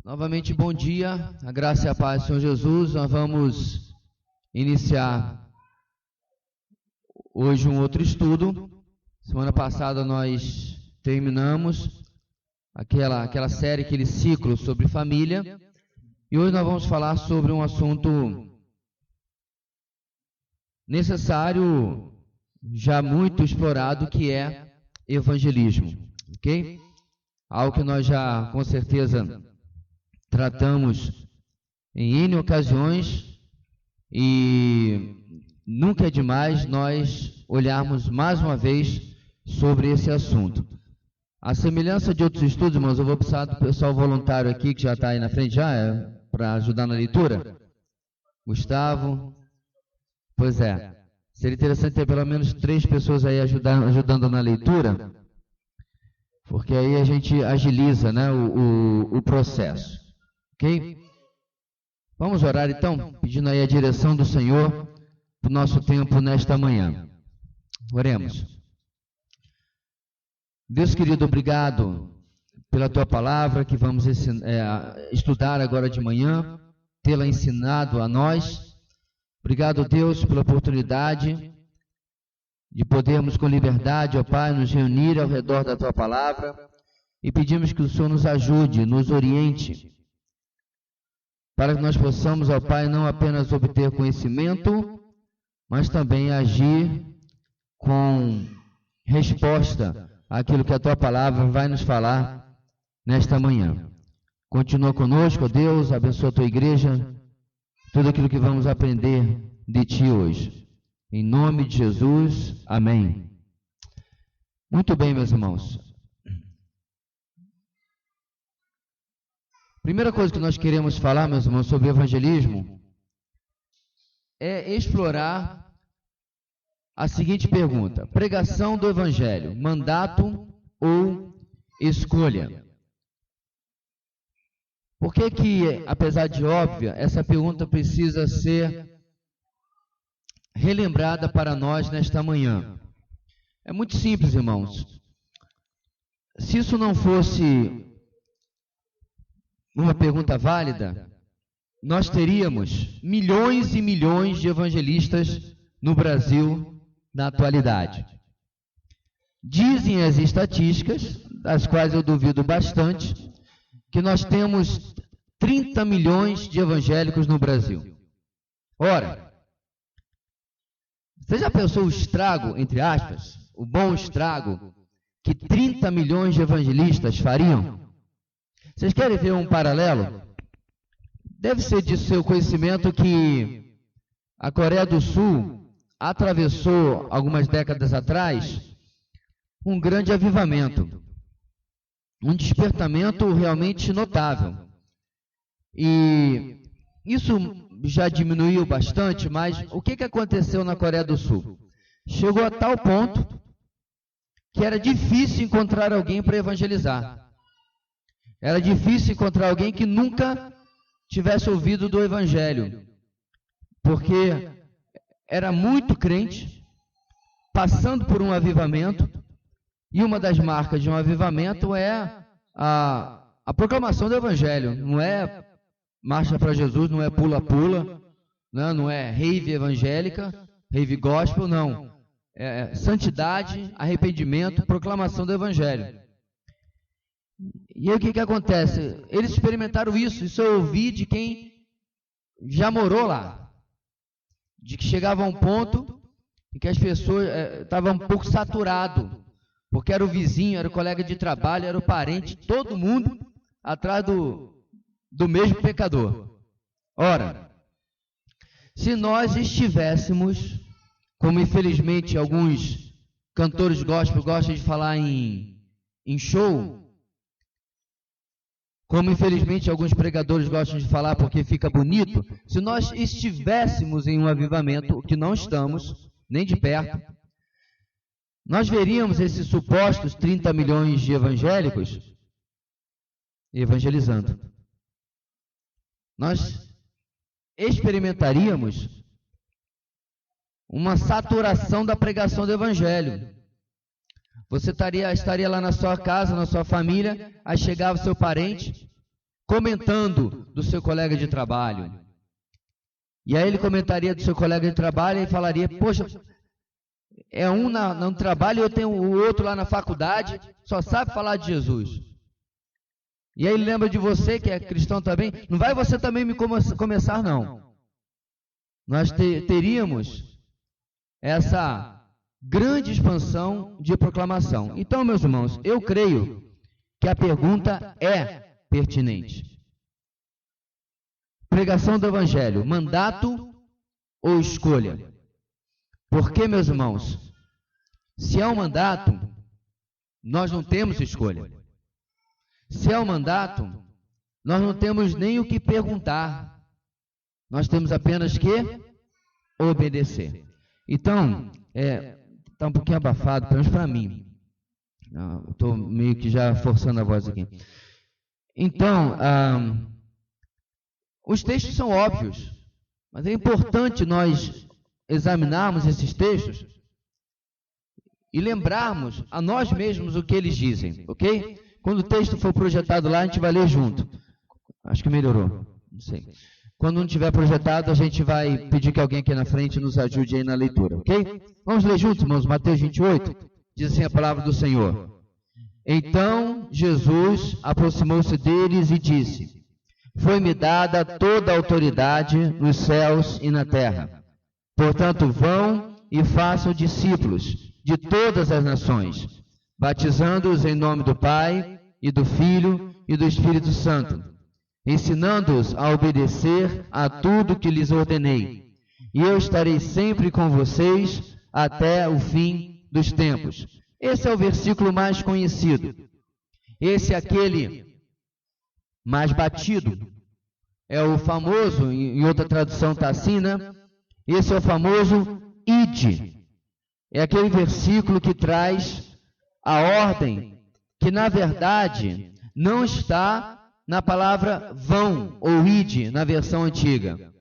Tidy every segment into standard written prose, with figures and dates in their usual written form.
Novamente, bom dia, a graça e a paz do Senhor Jesus. Nós vamos iniciar hoje um outro estudo. Semana passada nós terminamos aquela série, aquele ciclo sobre família. E hoje nós vamos falar sobre um assunto necessário, já muito explorado, que é evangelismo, ok? Algo que nós já, com certeza, tratamos em N ocasiões e nunca é demais nós olharmos mais uma vez sobre esse assunto. A semelhança de outros estudos, irmãos, eu vou precisar do pessoal voluntário aqui, que já está aí na frente para ajudar na leitura. Gustavo. Pois é. Seria interessante ter pelo menos 3 pessoas aí ajudando na leitura, porque aí a gente agiliza, né, o processo. Ok? Vamos orar então, pedindo aí a direção do Senhor para o nosso tempo nesta manhã. Oremos. Deus querido, obrigado pela Tua palavra que vamos estudar agora de manhã, tê-la ensinado a nós. Obrigado, Deus, pela oportunidade de podermos com liberdade, ó Pai, nos reunir ao redor da Tua palavra e pedimos que o Senhor nos ajude, nos oriente, para que nós possamos, ó Pai, não apenas obter conhecimento, mas também agir com resposta àquilo que a Tua palavra vai nos falar nesta manhã. Continua conosco, ó Deus, abençoa a Tua igreja, tudo aquilo que vamos aprender de Ti hoje. Em nome de Jesus, amém. Muito bem, meus irmãos. Primeira coisa que nós queremos falar, meus irmãos, sobre evangelismo é explorar a seguinte pergunta: pregação do evangelho, mandato ou escolha? Por que, apesar de óbvia, essa pergunta precisa ser relembrada para nós nesta manhã? É muito simples, irmãos. Se isso não fosse uma pergunta válida, nós teríamos milhões e milhões de evangelistas no Brasil na atualidade. Dizem as estatísticas, das quais eu duvido bastante, que nós temos 30 milhões de evangélicos no Brasil. Ora, você já pensou o estrago, entre aspas, o bom estrago, que 30 milhões de evangelistas fariam? Vocês querem ver um paralelo? Deve ser de seu conhecimento que a Coreia do Sul atravessou, algumas décadas atrás, um grande avivamento, um despertamento realmente notável. E isso já diminuiu bastante, mas o que aconteceu na Coreia do Sul? Chegou a tal ponto que era difícil encontrar alguém para evangelizar. Era difícil encontrar alguém que nunca tivesse ouvido do Evangelho, porque era muito crente, passando por um avivamento, e uma das marcas de um avivamento é a proclamação do Evangelho. Não é marcha para Jesus, não é pula-pula, não é rave evangélica, rave gospel, não. É santidade, arrependimento, proclamação do Evangelho. E aí o que acontece? Eles experimentaram isso eu ouvi de quem já morou lá. De que chegava a um ponto em que as pessoas estavam um pouco saturado, porque era o vizinho, era o colega de trabalho, era o parente, todo mundo atrás do mesmo pecador. Ora, se nós estivéssemos, como infelizmente alguns cantores gospel gostam de falar em show, como infelizmente alguns pregadores gostam de falar porque fica bonito, se nós estivéssemos em um avivamento, que não estamos, nem de perto, nós veríamos esses supostos 30 milhões de evangélicos evangelizando. Nós experimentaríamos uma saturação da pregação do evangelho. Você estaria lá na sua casa, na sua família, aí chegava o seu parente, comentando do seu colega de trabalho. E aí ele comentaria do seu colega de trabalho e falaria, poxa, é um no trabalho e eu tenho o outro lá na faculdade, só sabe falar de Jesus. E aí ele lembra de você, que é cristão também, não vai você também me começar não. Nós teríamos essa grande expansão de proclamação. Então, meus irmãos, eu creio que a pergunta é pertinente. Pregação do Evangelho, mandato ou escolha? Porque, meus irmãos, se é um mandato, nós não temos escolha. Se é um mandato, nós não temos nem o que perguntar. Nós temos apenas que obedecer. Então, está um pouquinho abafado, pelo menos para mim. Estou meio que já forçando a voz aqui. Então, os textos são óbvios, mas é importante nós examinarmos esses textos e lembrarmos a nós mesmos o que eles dizem, ok? Quando o texto for projetado lá, a gente vai ler junto. Acho que melhorou, não sei. Quando não tiver projetado, a gente vai pedir que alguém aqui na frente nos ajude aí na leitura, ok? Vamos ler juntos, irmãos, Mateus 28, diz assim a palavra do Senhor. Então Jesus aproximou-se deles e disse, foi-me dada toda a autoridade nos céus e na terra. Portanto, vão e façam discípulos de todas as nações, batizando-os em nome do Pai, e do Filho, e do Espírito Santo, ensinando-os a obedecer a tudo que lhes ordenei. E eu estarei sempre com vocês até o fim dos tempos. Esse é o versículo mais conhecido. Esse é aquele mais batido. É o famoso, em outra tradução está assim, né? Esse é o famoso ide. É aquele versículo que traz a ordem, que na verdade não está na palavra vão ou ide na versão antiga.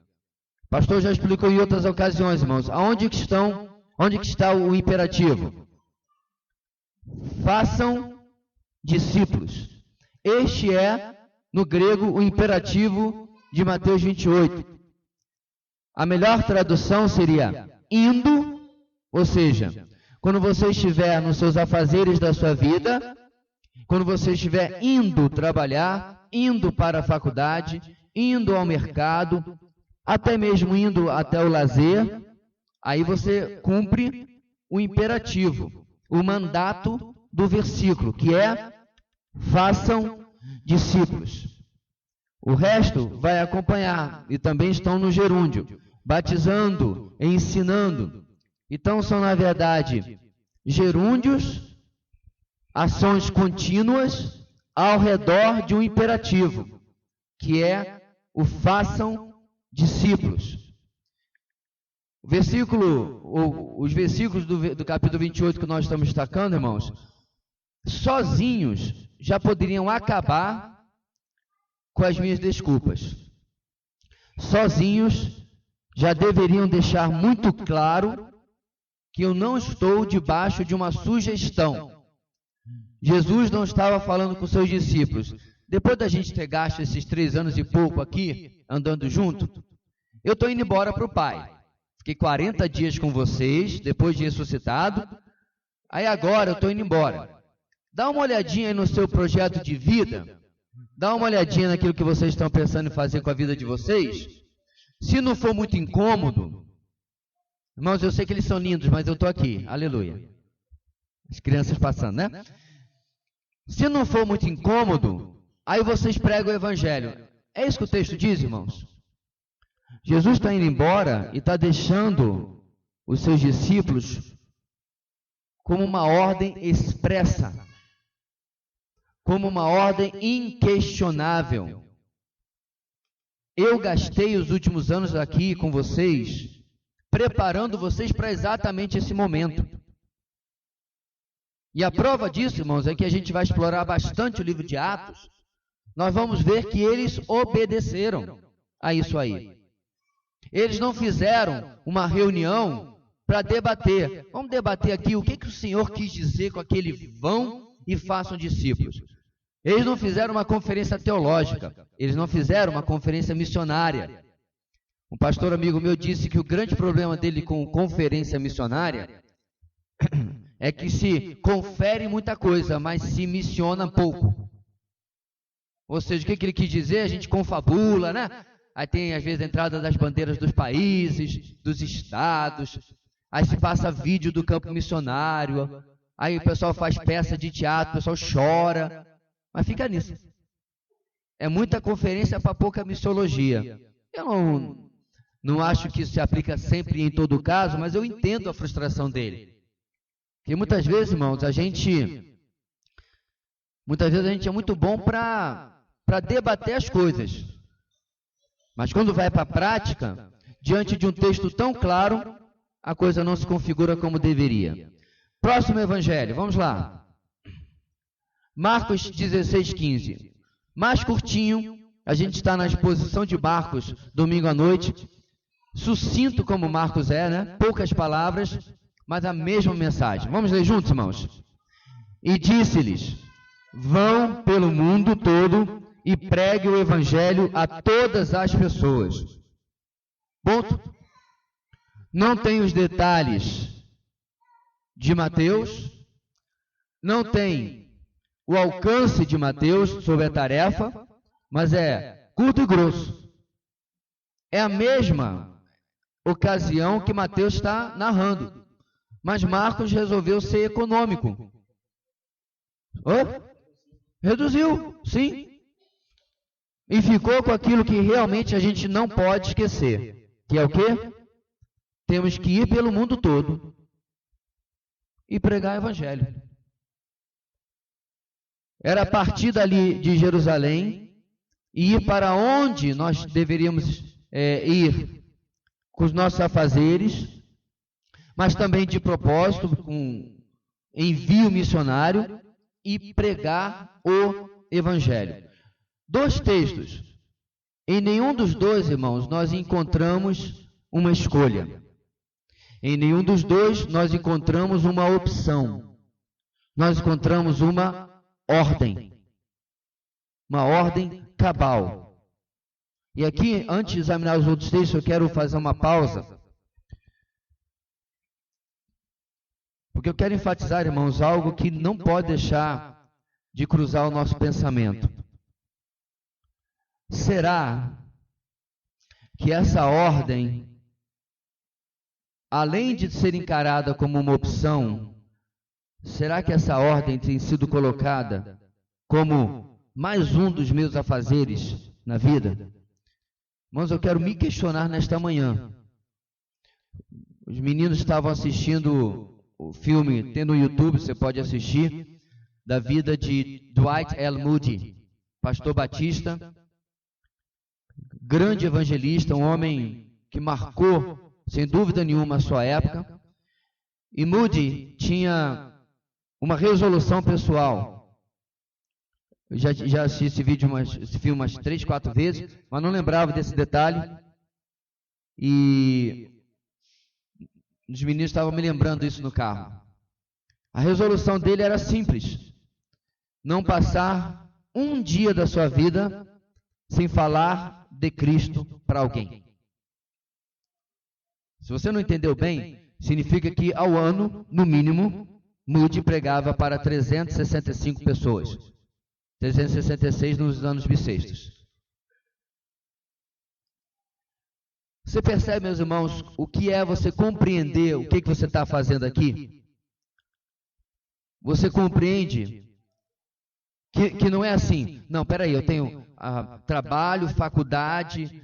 O pastor já explicou em outras ocasiões, irmãos. Onde que está o imperativo? Façam discípulos. Este é, no grego, o imperativo de Mateus 28. A melhor tradução seria indo, ou seja, quando você estiver nos seus afazeres da sua vida, quando você estiver indo trabalhar, indo para a faculdade, indo ao mercado, até mesmo indo até o lazer, aí você cumpre o imperativo, o mandato do versículo, que é façam discípulos. O resto vai acompanhar, e também estão no gerúndio, batizando, ensinando. Então são, na verdade, gerúndios, ações contínuas ao redor de um imperativo, que é o façam discípulos. Os versículos do capítulo 28 que nós estamos destacando, irmãos, sozinhos já poderiam acabar com as minhas desculpas. Sozinhos já deveriam deixar muito claro que eu não estou debaixo de uma sugestão. Jesus não estava falando com seus discípulos. Depois da gente ter gasto esses 3 anos e pouco aqui, andando junto, eu estou indo embora para o Pai. Fiquei 40 dias com vocês, depois de ressuscitado. Aí agora eu estou indo embora. Dá uma olhadinha aí no seu projeto de vida. Dá uma olhadinha naquilo que vocês estão pensando em fazer com a vida de vocês. Se não for muito incômodo, irmãos, eu sei que eles são lindos, mas eu estou aqui. Aleluia. As crianças passando, né? Se não for muito incômodo, aí vocês pregam o Evangelho. É isso que o texto diz, irmãos? Jesus está indo embora e está deixando os seus discípulos como uma ordem expressa, como uma ordem inquestionável. Eu gastei os últimos anos aqui com vocês, preparando vocês para exatamente esse momento. E a prova disso, irmãos, é que a gente vai explorar bastante o livro de Atos. Nós vamos ver que eles obedeceram a isso aí. Eles não fizeram uma reunião para debater. Vamos debater aqui o que o Senhor quis dizer com aquele vão e façam discípulos. Eles não fizeram uma conferência teológica, eles não fizeram uma conferência missionária. Um pastor amigo meu disse que o grande problema dele com conferência missionária é que se confere muita coisa, mas se missiona pouco. Ou seja, o que ele quis dizer? A gente confabula, né? Aí tem, às vezes, a entrada das bandeiras dos países, dos estados, aí se passa vídeo do campo missionário, aí o pessoal faz peça de teatro, o pessoal chora, mas fica nisso. É muita conferência para pouca missiologia. Eu não acho que isso se aplica sempre em todo caso, mas eu entendo a frustração dele. Porque muitas vezes, irmãos, a gente é muito bom para debater as coisas. Mas quando vai para a prática, diante de um texto tão claro, a coisa não se configura como deveria. Próximo evangelho, vamos lá. Marcos 16:15. Mais curtinho, a gente está na exposição de Marcos, domingo à noite. Sucinto como Marcos é, né? Poucas palavras, mas a mesma mensagem. Vamos ler juntos, irmãos? E disse-lhes: vão pelo mundo todo e pregue o evangelho a todas as pessoas. Ponto. Não tem os detalhes de Mateus, não tem o alcance de Mateus sobre a tarefa, mas é curto e grosso. É a mesma ocasião que Mateus está narrando, mas Marcos resolveu ser econômico. Reduziu, sim. E ficou com aquilo que realmente a gente não pode esquecer, que é o quê? Temos que ir pelo mundo todo e pregar o evangelho. Era partir dali de Jerusalém e ir para onde nós deveríamos ir com os nossos afazeres, mas também de propósito, com envio missionário e pregar o evangelho. Dois textos. Em nenhum dos dois, irmãos, nós encontramos uma escolha. Em nenhum dos dois nós encontramos uma opção. Nós encontramos uma ordem. Uma ordem cabal. E aqui, antes de examinar os outros textos, eu quero fazer uma pausa. Porque eu quero enfatizar, irmãos, algo que não pode deixar de cruzar o nosso pensamento. Será que essa ordem, além de ser encarada como uma opção, será que essa ordem tem sido colocada como mais um dos meus afazeres na vida? Irmãos, eu quero me questionar nesta manhã. Os meninos estavam assistindo o filme, tem no YouTube, você pode assistir, da vida de Dwight L. Moody, pastor batista, grande evangelista, um homem que marcou, sem dúvida nenhuma, a sua época. E Moody tinha uma resolução pessoal. Eu já assisti esse filme umas 3, 4 vezes, mas não lembrava desse detalhe. E os meninos estavam me lembrando isso no carro. A resolução dele era simples: não passar um dia da sua vida sem falar de Cristo para alguém. Se você não entendeu bem, significa que ao ano, no mínimo, Moody pregava para 365 pessoas. 366 nos anos bissextos. Você percebe, meus irmãos, o que é você compreender o que você está fazendo aqui? Você compreende que não é assim. Não, peraí, eu tenho trabalho, faculdade,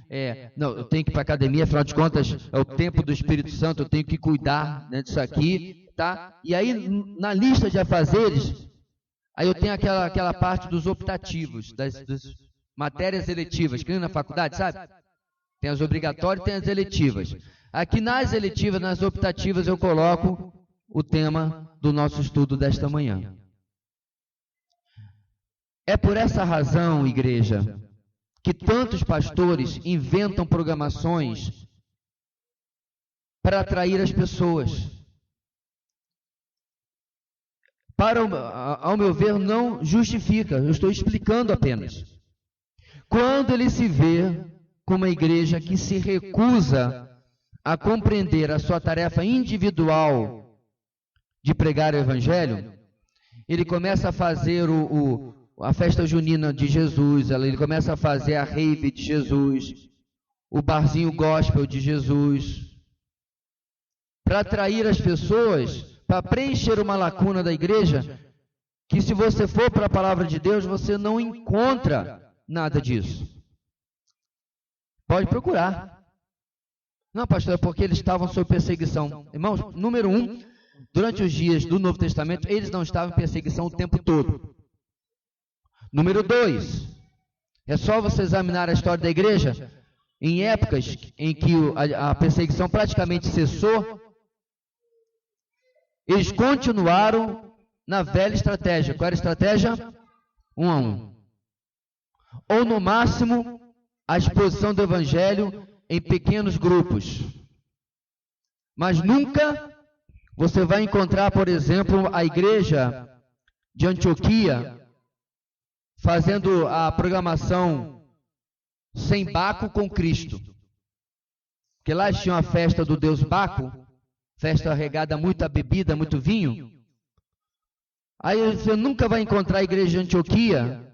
não, eu tenho que ir para a academia, afinal de contas, é o tempo do Espírito Santo, eu tenho que cuidar, né, disso aqui, tá? E aí, na lista de afazeres, aí eu tenho aquela parte dos optativos, das matérias eletivas, que nem na faculdade, sabe? Tem as obrigatórias e tem as eletivas. Aqui nas eletivas, nas optativas, eu coloco o tema do nosso estudo desta manhã. É por essa razão, igreja, que tantos pastores inventam programações para atrair as pessoas, ao meu ver, não justifica. Eu estou explicando apenas. Quando ele se vê com uma igreja que se recusa a compreender a sua tarefa individual de pregar o Evangelho, ele começa a fazer a festa junina de Jesus, ele começa a fazer a rave de Jesus, o barzinho gospel de Jesus, para atrair as pessoas, para preencher uma lacuna da igreja, que se você for para a palavra de Deus, você não encontra nada disso. Pode procurar. Não, pastor, é porque eles estavam sob perseguição. Irmãos, número 1, durante os dias do Novo Testamento, eles não estavam em perseguição o tempo todo. Número 2, é só você examinar a história da igreja, em épocas em que a perseguição praticamente cessou, eles continuaram na velha estratégia. Qual era a estratégia? 1 a 1. Ou no máximo, a exposição do Evangelho em pequenos grupos. Mas nunca você vai encontrar, por exemplo, a igreja de Antioquia fazendo a programação sem Baco com Cristo. Porque lá tinha a festa do deus Baco, festa regada muito a bebida, muito vinho. Aí você nunca vai encontrar a igreja de Antioquia,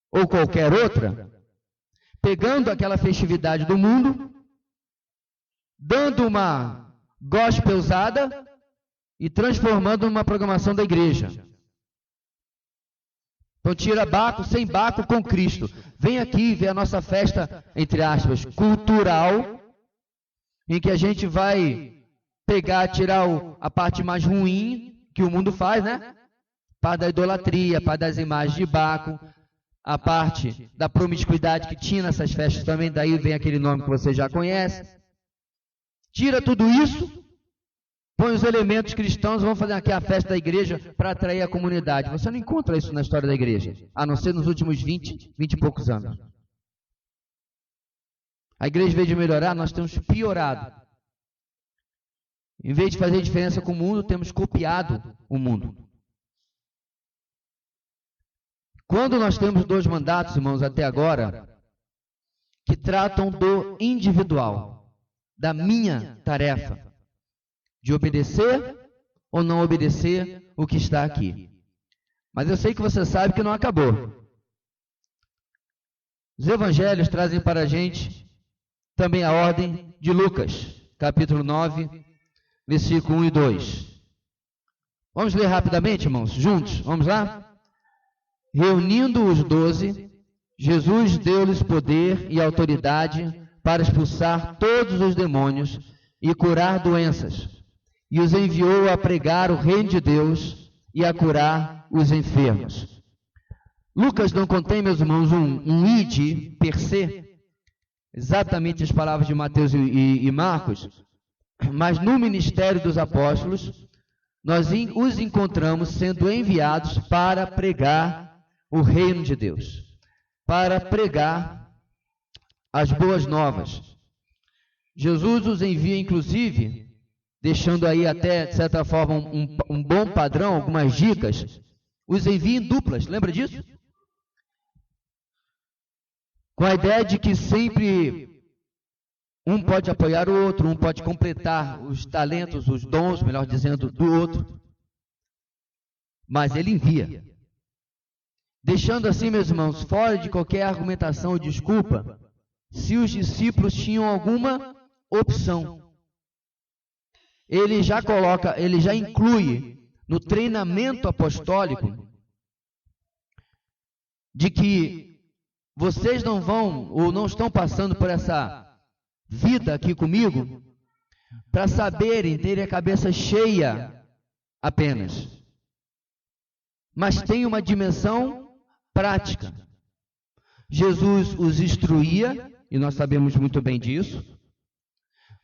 ou qualquer outra, pegando aquela festividade do mundo, dando uma gospelzada e transformando numa programação da igreja. Então tira Baco, sem Baco com Cristo. Vem aqui ver a nossa festa, entre aspas, cultural, em que a gente vai pegar, tirar a parte mais ruim que o mundo faz, né? Parte da idolatria, parte das imagens de Baco, a parte da promiscuidade que tinha nessas festas também, daí vem aquele nome que você já conhece. Tira tudo isso, põe os elementos cristãos, vamos fazer aqui a festa da igreja para atrair a comunidade. Você não encontra isso na história da igreja, a não ser nos últimos 20 e poucos anos. A igreja, em vez de melhorar, nós temos piorado. Em vez de fazer diferença com o mundo, temos copiado o mundo. Quando nós temos 2 mandatos, irmãos, até agora, que tratam do individual, da minha tarefa, de obedecer ou não obedecer o que está aqui. Mas eu sei que você sabe que não acabou. Os evangelhos trazem para a gente também a ordem de Lucas, capítulo 9, versículo 1 e 2. Vamos ler rapidamente, irmãos, juntos, vamos lá? Reunindo os 12, Jesus deu-lhes poder e autoridade para expulsar todos os demônios e curar doenças, e os enviou a pregar o reino de Deus e a curar os enfermos. Lucas não contém, meus irmãos, um id per se, exatamente as palavras de Mateus e Marcos, mas no ministério dos apóstolos, nós os encontramos sendo enviados para pregar o reino de Deus, para pregar as boas novas. Jesus os envia, inclusive, deixando aí até, de certa forma, um bom padrão, algumas dicas, os envia em duplas, lembra disso? Com a ideia de que sempre um pode apoiar o outro, um pode completar os talentos, os dons, melhor dizendo, do outro. Mas ele envia. Deixando assim, meus irmãos, fora de qualquer argumentação ou desculpa, se os discípulos tinham alguma opção. Ele já inclui no treinamento apostólico de que vocês não vão ou não estão passando por essa vida aqui comigo para saberem, terem a cabeça cheia apenas. Mas tem uma dimensão prática. Jesus os instruía, e nós sabemos muito bem disso,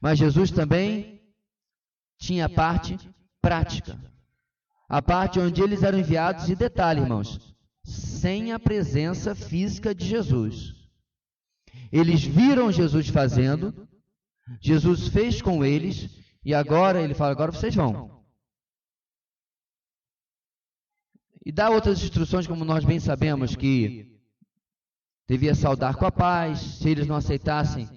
mas Jesus também tinha a parte prática. A parte onde eles eram enviados, e detalhe, irmãos, sem a presença física de Jesus. Eles viram Jesus fazendo, Jesus fez com eles, e agora ele fala, agora vocês vão. E dá outras instruções, como nós bem sabemos, que devia saudar com a paz. Se eles não aceitassem,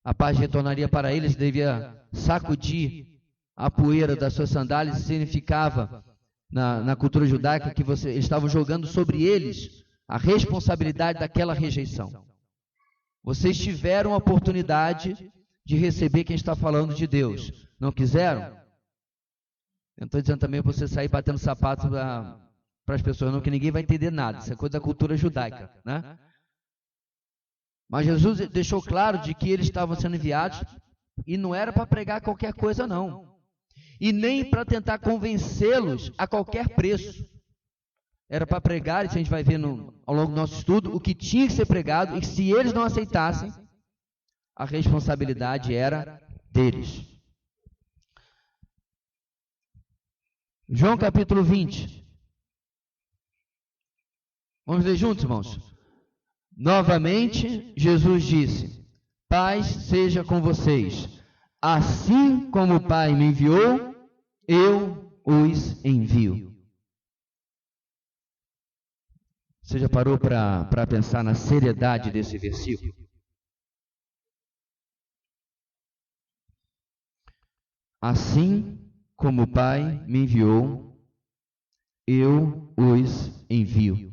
a paz retornaria para eles. Devia sacudir a poeira das suas sandálias. Significava, na cultura judaica, que eles estavam jogando sobre eles a responsabilidade daquela rejeição. Vocês tiveram a oportunidade de receber quem está falando de Deus. Não quiseram? Eu estou dizendo também para você sair batendo sapato para as pessoas, não, que ninguém vai entender nada. Isso é coisa da cultura judaica, né? Mas Jesus deixou claro de que eles estavam sendo enviados e não era para pregar qualquer coisa, não. E nem para tentar convencê-los a qualquer preço. Era para pregar, isso a gente vai ver ao longo do nosso estudo, o que tinha que ser pregado, e se eles não aceitassem, a responsabilidade era deles. João capítulo 20. Vamos ler juntos, irmãos? Novamente, Jesus disse: paz seja com vocês. Assim como o Pai me enviou, eu os envio. Você já parou para pensar na seriedade desse versículo? Assim como o Pai me enviou, eu os envio.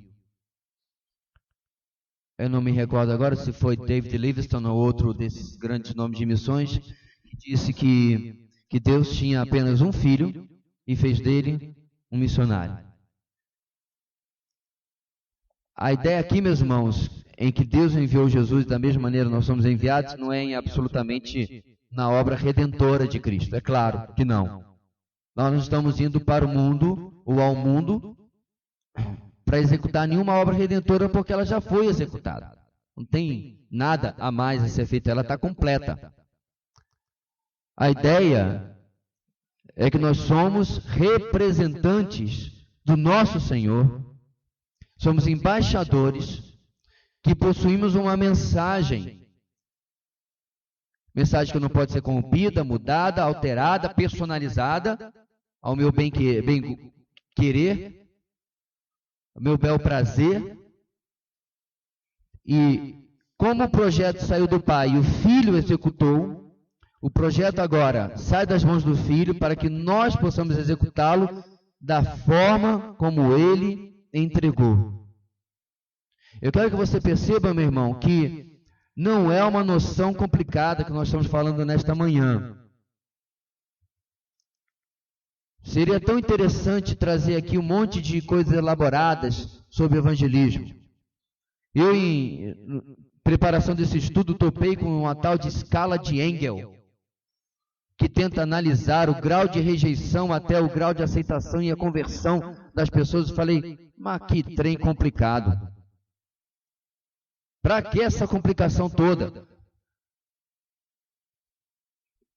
Eu não me recordo agora se foi David Livingstone ou outro desses grandes nomes de missões, que disse que Deus tinha apenas um filho e fez dele um missionário. A ideia aqui, meus irmãos, em que Deus enviou Jesus da mesma maneira nós somos enviados, não é absolutamente na obra redentora de Cristo. É claro que não. Nós não estamos indo para o mundo ou ao mundo para executar nenhuma obra redentora, porque ela já foi executada. Não tem nada a mais a ser feito, ela está completa. A ideia é que nós somos representantes do nosso Senhor. Somos embaixadores que possuímos uma mensagem. Mensagem que não pode ser corrompida, mudada, alterada, personalizada ao meu bem querer, ao meu bel prazer. E como o projeto saiu do Pai e o Filho executou, o projeto agora sai das mãos do Filho para que nós possamos executá-lo da forma como Ele entregou. Eu quero que você perceba, meu irmão, que não é uma noção complicada que nós estamos falando nesta manhã. Seria tão interessante trazer aqui um monte de coisas elaboradas sobre evangelismo. Eu, em preparação desse estudo, topei com uma tal de escala de Engel, que tenta analisar o grau de rejeição até o grau de aceitação e a conversão das pessoas. Eu falei, mas que trem complicado. Para que essa complicação toda?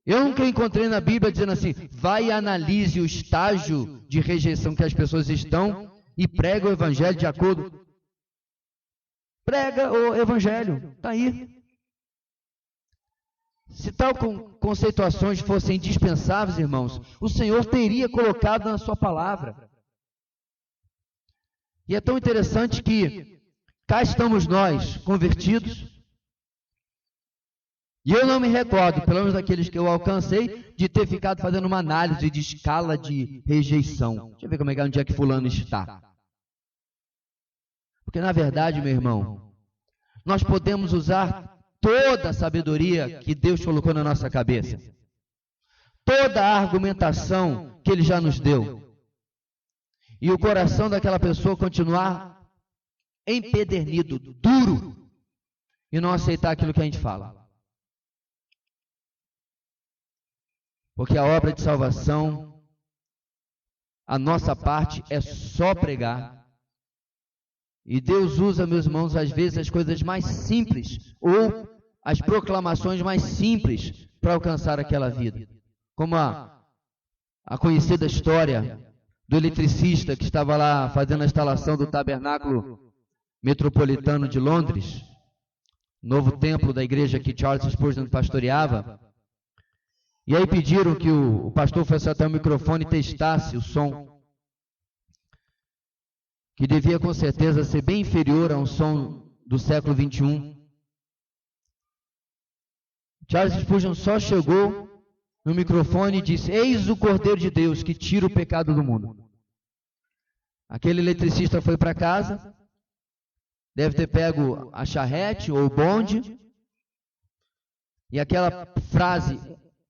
Eu nunca encontrei na Bíblia dizendo assim, vai e analise o estágio de rejeição que as pessoas estão e prega o evangelho de acordo. Prega o evangelho, está aí. Se tal conceituações fossem indispensáveis, irmãos, o Senhor teria colocado na sua palavra. E é tão interessante que cá estamos nós, convertidos, e eu não me recordo, pelo menos daqueles que eu alcancei, de ter ficado fazendo uma análise de escala de rejeição. Deixa eu ver como é que onde é que fulano está. Porque na verdade, meu irmão, nós podemos usar toda a sabedoria que Deus colocou na nossa cabeça, toda a argumentação que Ele já nos deu, e o coração daquela pessoa continuar empedernido, duro, e não aceitar aquilo que a gente fala. Porque a obra de salvação, a nossa parte é só pregar. E Deus usa, meus irmãos, às vezes as coisas mais simples, ou as proclamações mais simples, para alcançar aquela vida. Como a conhecida história do eletricista que estava lá fazendo a instalação do tabernáculo metropolitano de Londres, novo templo da igreja que Charles Spurgeon pastoreava. E aí pediram que o pastor fosse até o microfone e testasse o som. que devia com certeza ser bem inferior a um som do século XXI. Charles Spurgeon só chegou no microfone e disse: eis o Cordeiro de Deus que tira o pecado do mundo. Aquele eletricista foi para casa, deve ter pego a charrete ou o bonde, e aquela frase,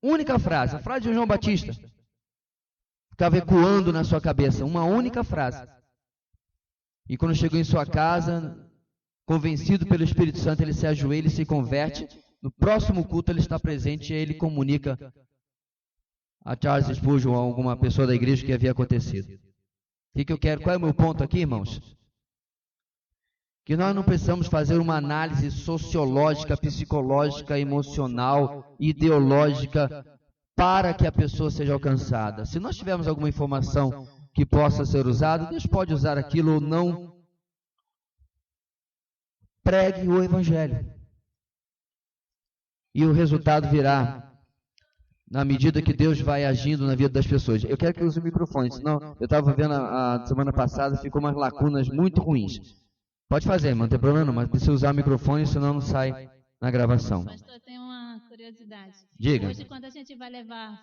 única frase, a frase de João Batista, ficava ecoando na sua cabeça, uma única frase. E quando chegou em sua casa, convencido pelo Espírito Santo, ele se ajoelha e se converte. No próximo culto ele está presente e ele comunica a Charles Spurgeon ou a alguma pessoa da igreja o que havia acontecido. O que eu quero? Qual é o meu ponto aqui, irmãos? Que nós não precisamos fazer uma análise sociológica, psicológica, emocional, ideológica para que a pessoa seja alcançada. Se nós tivermos alguma informação que possa ser usada, Deus pode usar aquilo ou não. Pregue o Evangelho. E o resultado virá na medida que Deus vai agindo na vida das pessoas. Eu quero que use o microfone, senão eu estava vendo a semana passada, ficou umas lacunas muito ruins. Pode fazer, não tem problema não, mas precisa usar o microfone, senão não sai na gravação. Pastor, eu tenho uma curiosidade. Diga. Hoje, quando a gente vai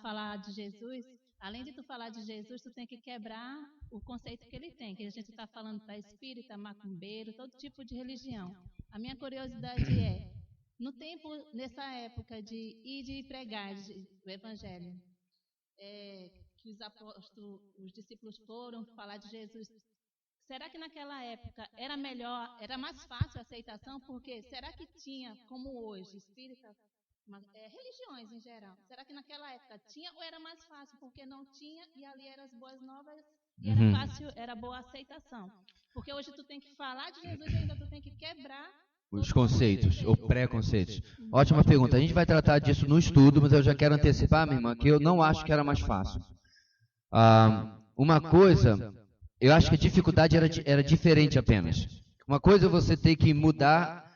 falar de Jesus, além de tu falar de Jesus, tu tem que quebrar o conceito que ele tem, que a gente está falando para espírita, macumbeiro, todo tipo de religião. A minha curiosidade é, no tempo, nessa época de ir de pregar o Evangelho, que os apóstolos, os discípulos foram falar de Jesus, será que naquela época era melhor, era mais fácil a aceitação? Porque será que tinha, como hoje, espírita, religiões em geral, será que naquela época tinha ou era mais fácil? Porque não tinha e ali eram as boas novas e era fácil, era boa aceitação. Porque hoje tu tem que falar de Jesus e ainda tu tem que quebrar os conceitos, ou preconceitos. Ótima pergunta. A gente vai tratar disso no estudo, mas eu já quero antecipar, minha irmã, que eu não acho que era mais fácil. Uma coisa, eu acho que a dificuldade era diferente apenas. Uma coisa é você ter que mudar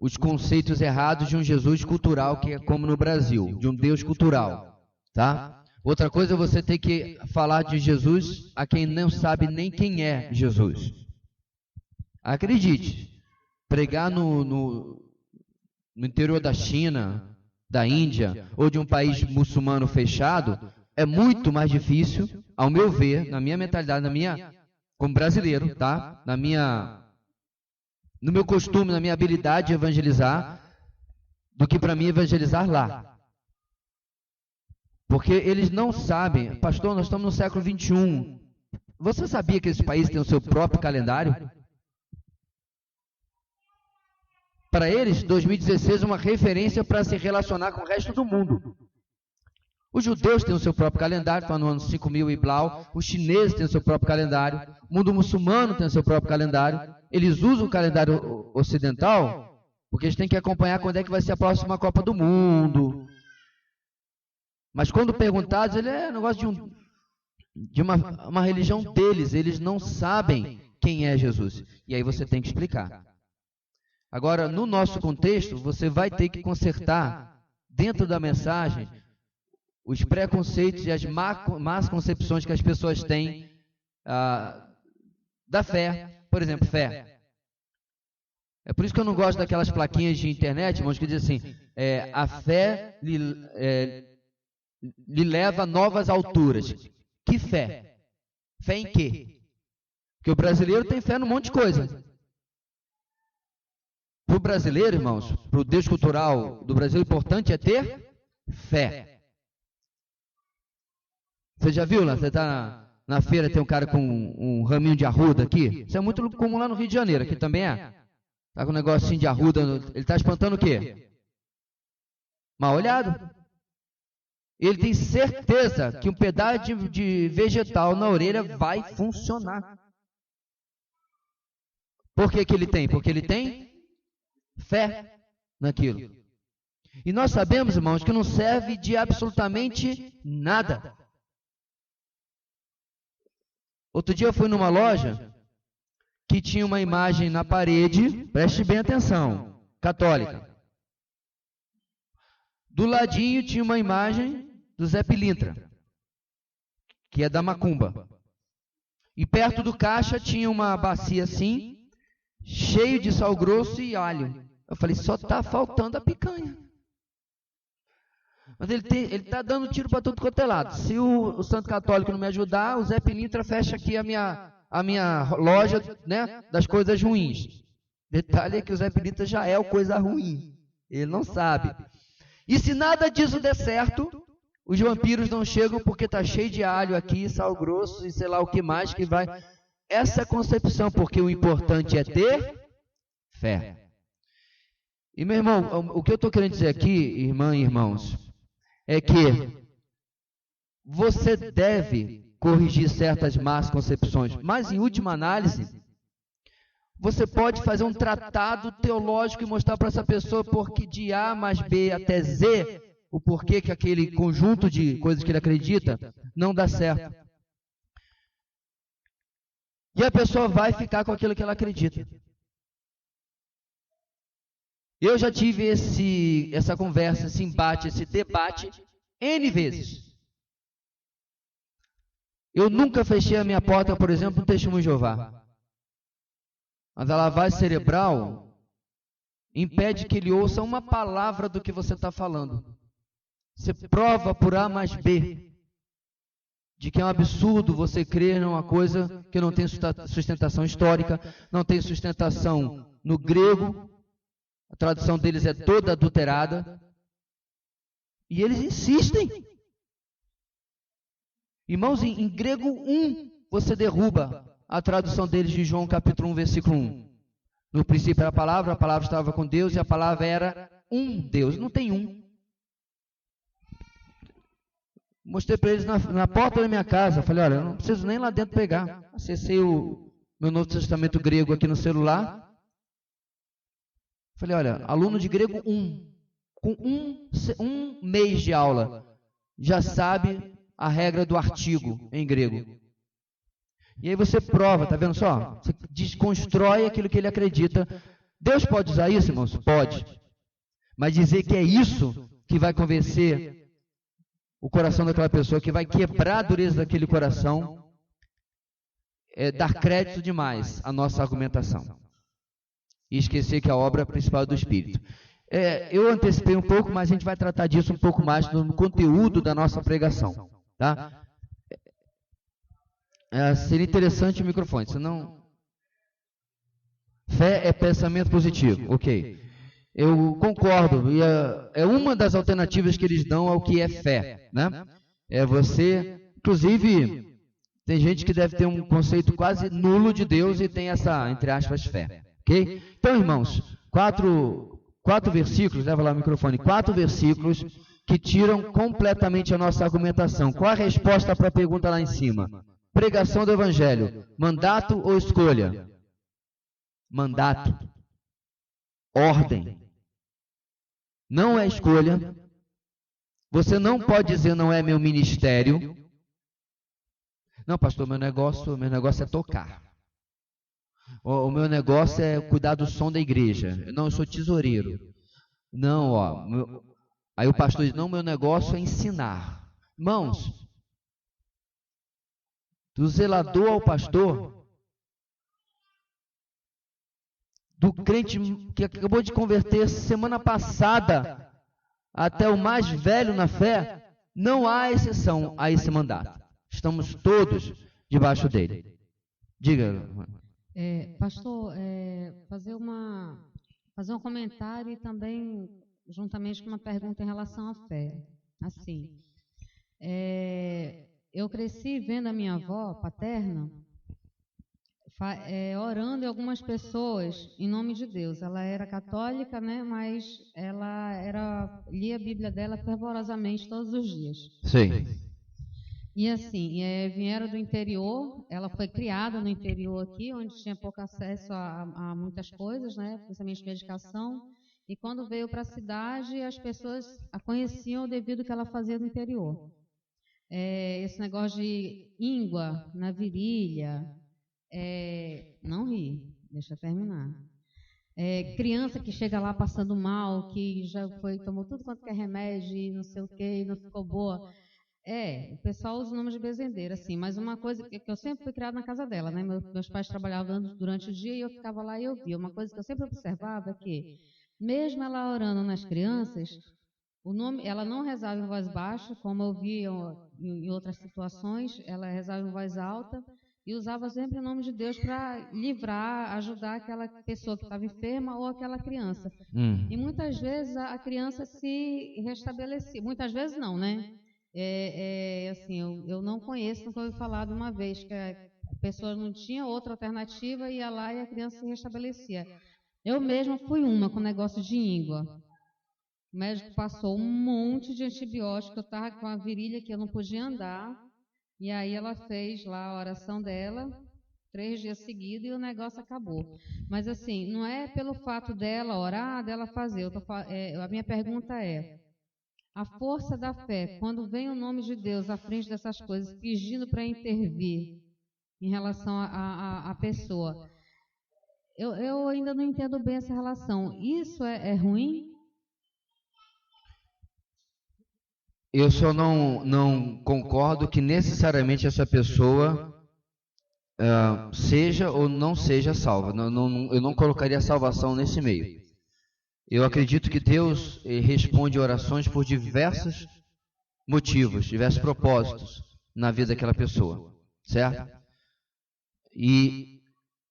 os conceitos errados de um Jesus cultural, que é como no Brasil, de um Deus cultural, tá? Outra coisa é você ter que falar de Jesus a quem não sabe nem quem é Jesus. Acredite. Pregar no interior da China, da Índia, ou de um país muçulmano fechado, é muito mais difícil, ao meu ver, na minha mentalidade, como brasileiro, tá? No meu costume, na minha habilidade de evangelizar, do que para mim evangelizar lá. Porque eles não sabem, pastor, nós estamos no século XXI. Você sabia que esse país tem o seu próprio calendário? Para eles, 2016 é uma referência para se relacionar com o resto do mundo. Os judeus têm o seu próprio calendário, estão no ano 5000 e blau. Os chineses têm o seu próprio calendário. O mundo muçulmano tem o seu próprio calendário. Eles usam o calendário ocidental porque eles têm que acompanhar quando é que vai ser a próxima Copa do Mundo. Mas quando perguntados, ele é um negócio de uma religião deles. Eles não sabem quem é Jesus. E aí você tem que explicar. Agora, no nosso contexto, você vai ter que consertar, dentro da mensagem, os preconceitos e as más concepções que as pessoas têm da fé. Por exemplo, fé. É por isso que eu não gosto daquelas plaquinhas de internet, irmãos, que dizem assim, a fé lhe leva a novas alturas. Que fé? Fé em quê? Porque o brasileiro tem fé num monte de coisa. Para o brasileiro, irmãos, para o Deus cultural do Brasil, o importante é ter fé. Você já viu lá? Você está na feira, tem um cara com um raminho de arruda aqui? Isso é muito comum lá no Rio de Janeiro, aqui também é. Está com um negocinho de arruda, ele está espantando o quê? Mal olhado. Ele tem certeza que um pedaço de vegetal na orelha vai funcionar. Por que ele tem? Porque ele tem fé naquilo. E nós sabemos, irmãos, que não serve de absolutamente nada. Outro dia eu fui numa loja que tinha uma imagem na parede, preste bem atenção, católica. Do ladinho tinha uma imagem do Zé Pilintra, que é da macumba. E perto do caixa tinha uma bacia assim, cheio de sal grosso e alho. Eu falei, só está faltando a picanha. Mas ele está dando tiro para tudo quanto é lado. Se o Santo Católico não me ajudar, o Zé Pilintra fecha aqui a minha loja, né, das coisas ruins. Detalhe é que o Zé Pilintra já é o coisa ruim. Ele não sabe. E se nada disso der certo, os vampiros não chegam porque está cheio de alho aqui, sal grosso e sei lá o que mais que vai. Essa é a concepção, porque o importante é ter fé. E meu irmão, o que eu estou querendo dizer aqui, irmã e irmãos, é que você deve corrigir certas más concepções, mas em última análise, você pode fazer um tratado teológico e mostrar para essa pessoa porque de A mais B até Z, o porquê que aquele conjunto de coisas que ele acredita não dá certo. E a pessoa vai ficar com aquilo que ela acredita. Eu já tive essa conversa, esse embate, esse debate N vezes. Eu nunca fechei a minha porta, por exemplo, no Testemunho de Jeová. Mas a lavagem cerebral impede que ele ouça uma palavra do que você está falando. Você prova por A mais B de que é um absurdo você crer numa coisa que não tem sustentação histórica, não tem sustentação no grego, a tradução deles é toda adulterada, e eles insistem. Irmãos, em grego 1, você derruba a tradução deles de João capítulo 1, versículo 1. No princípio era a palavra estava com Deus e a palavra era um Deus. Não tem um. Mostrei para eles na porta da minha casa. Falei, olha, eu não preciso nem lá dentro pegar. Acessei o meu Novo Testamento grego aqui no celular. Falei, olha, aluno de grego 1, com um mês de aula, já sabe a regra do artigo em grego. E aí você prova, tá vendo só? Você desconstrói aquilo que ele acredita. Deus pode usar isso, irmãos? Pode. Mas dizer que é isso que vai convencer o coração daquela pessoa, que vai quebrar a dureza daquele coração, é dar crédito demais à nossa argumentação. E esquecer que a obra principal é do Espírito. Eu antecipei um pouco, mas a gente vai tratar disso um pouco mais no conteúdo da nossa pregação. Tá? Seria interessante o microfone, senão... Fé é pensamento positivo, ok. Eu concordo, e é uma das alternativas que eles dão ao que é fé, né? É você, inclusive, tem gente que deve ter um conceito quase nulo de Deus e tem essa, entre aspas, fé, ok? Então, irmãos, quatro versículos, leva lá o microfone, 4 versículos que tiram completamente a nossa argumentação. Qual a resposta para a pergunta lá em cima? Pregação do Evangelho, mandato ou escolha? Mandato. Ordem. Não é escolha. Você não pode dizer não é meu ministério. Não, pastor, meu negócio é tocar. O meu negócio é cuidar do som da igreja. Não, eu sou tesoureiro. Não, aí o pastor diz, não, meu negócio é ensinar. Irmãos, do zelador ao pastor, do crente que acabou de converter semana passada até o mais velho na fé, não há exceção a esse mandato. Estamos todos debaixo dele. Diga. Pastor, fazer um comentário e também juntamente com uma pergunta em relação à fé. Assim, eu cresci vendo a minha avó paterna orando em algumas pessoas em nome de Deus. Ela era católica, né? Mas ela lia a Bíblia dela fervorosamente todos os dias. Sim. E assim, vieram do interior, ela foi criada no interior aqui, onde tinha pouco acesso a muitas coisas, né? Principalmente medicação. E quando veio para a cidade, as pessoas a conheciam devido ao que ela fazia no interior. Esse negócio de íngua na virilha, não ri, deixa eu terminar. Criança que chega lá passando mal, que já tomou tudo quanto é remédio e não sei o que, e não ficou boa. O pessoal usa o nome de bezendeira, assim, mas uma coisa que eu sempre fui criada na casa dela, né? Meus pais trabalhavam durante o dia e eu ficava lá e eu via. Uma coisa que eu sempre observava é que, mesmo ela orando nas crianças, o nome, ela não rezava em voz baixa, como eu vi em outras situações, ela rezava em voz alta e usava sempre o nome de Deus para livrar, ajudar aquela pessoa que estava enferma ou aquela criança. E muitas vezes a criança se restabelecia. Muitas vezes não, né? Assim, eu não conheço, nunca ouvi falar de uma vez que a pessoa não tinha outra alternativa, ia lá e a criança se restabelecia. Eu mesma fui uma com negócio de íngua. O médico passou um monte de antibiótico, eu estava com a virilha que eu não podia andar, e aí ela fez lá a oração dela, 3 dias seguidos, e o negócio acabou. Mas assim, não é pelo fato dela orar, dela fazer. A minha pergunta é, a força da fé, quando vem o nome de Deus à frente dessas coisas, pedindo para intervir em relação à pessoa, eu ainda não entendo bem essa relação. Isso é ruim? Eu só não concordo que necessariamente essa pessoa seja ou não seja salva. Eu não colocaria a salvação nesse meio. Eu acredito que Deus responde orações por diversos motivos, diversos propósitos na vida daquela pessoa, certo? E,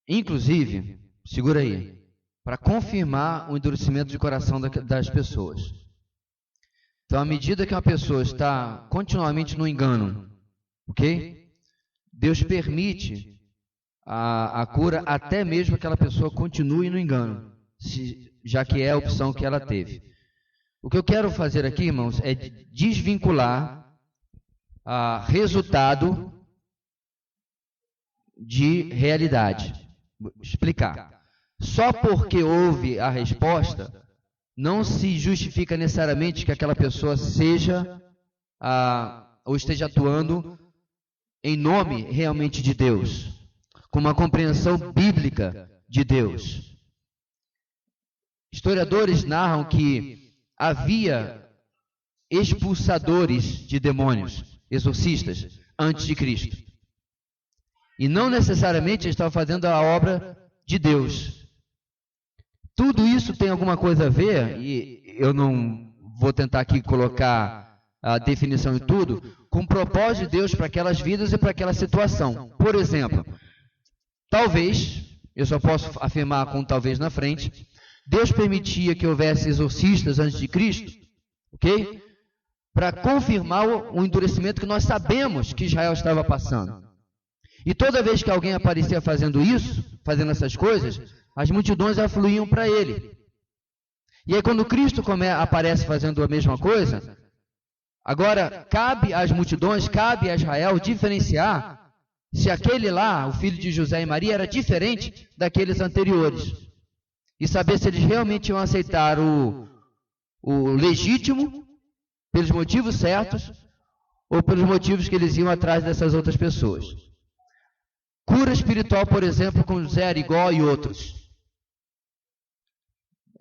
inclusive, segura aí, para confirmar o endurecimento de coração das pessoas. Então, à medida que uma pessoa está continuamente no engano, ok? Deus permite a cura até mesmo que aquela pessoa continue no engano, já que é a opção que ela teve. O que eu quero fazer aqui, irmãos, é desvincular resultado de realidade. Vou explicar. Só porque houve a resposta, não se justifica necessariamente que aquela pessoa seja ou esteja atuando em nome realmente de Deus, com uma compreensão bíblica de Deus. Historiadores narram que havia expulsadores de demônios, exorcistas, antes de Cristo. E não necessariamente eles estavam fazendo a obra de Deus. Tudo isso tem alguma coisa a ver, e eu não vou tentar aqui colocar a definição em tudo, com o propósito de Deus para aquelas vidas e para aquela situação. Por exemplo, talvez, eu só posso afirmar com talvez na frente, Deus permitia que houvesse exorcistas antes de Cristo, ok? Para confirmar o endurecimento que nós sabemos que Israel estava passando. E toda vez que alguém aparecia fazendo isso, fazendo essas coisas, as multidões afluíam para ele. E aí quando Cristo aparece fazendo a mesma coisa, agora cabe às multidões, cabe a Israel diferenciar se aquele lá, o filho de José e Maria, era diferente daqueles anteriores. E saber se eles realmente iam aceitar o legítimo, pelos motivos certos, ou pelos motivos que eles iam atrás dessas outras pessoas. Cura espiritual, por exemplo, com Zé Arigó e outros.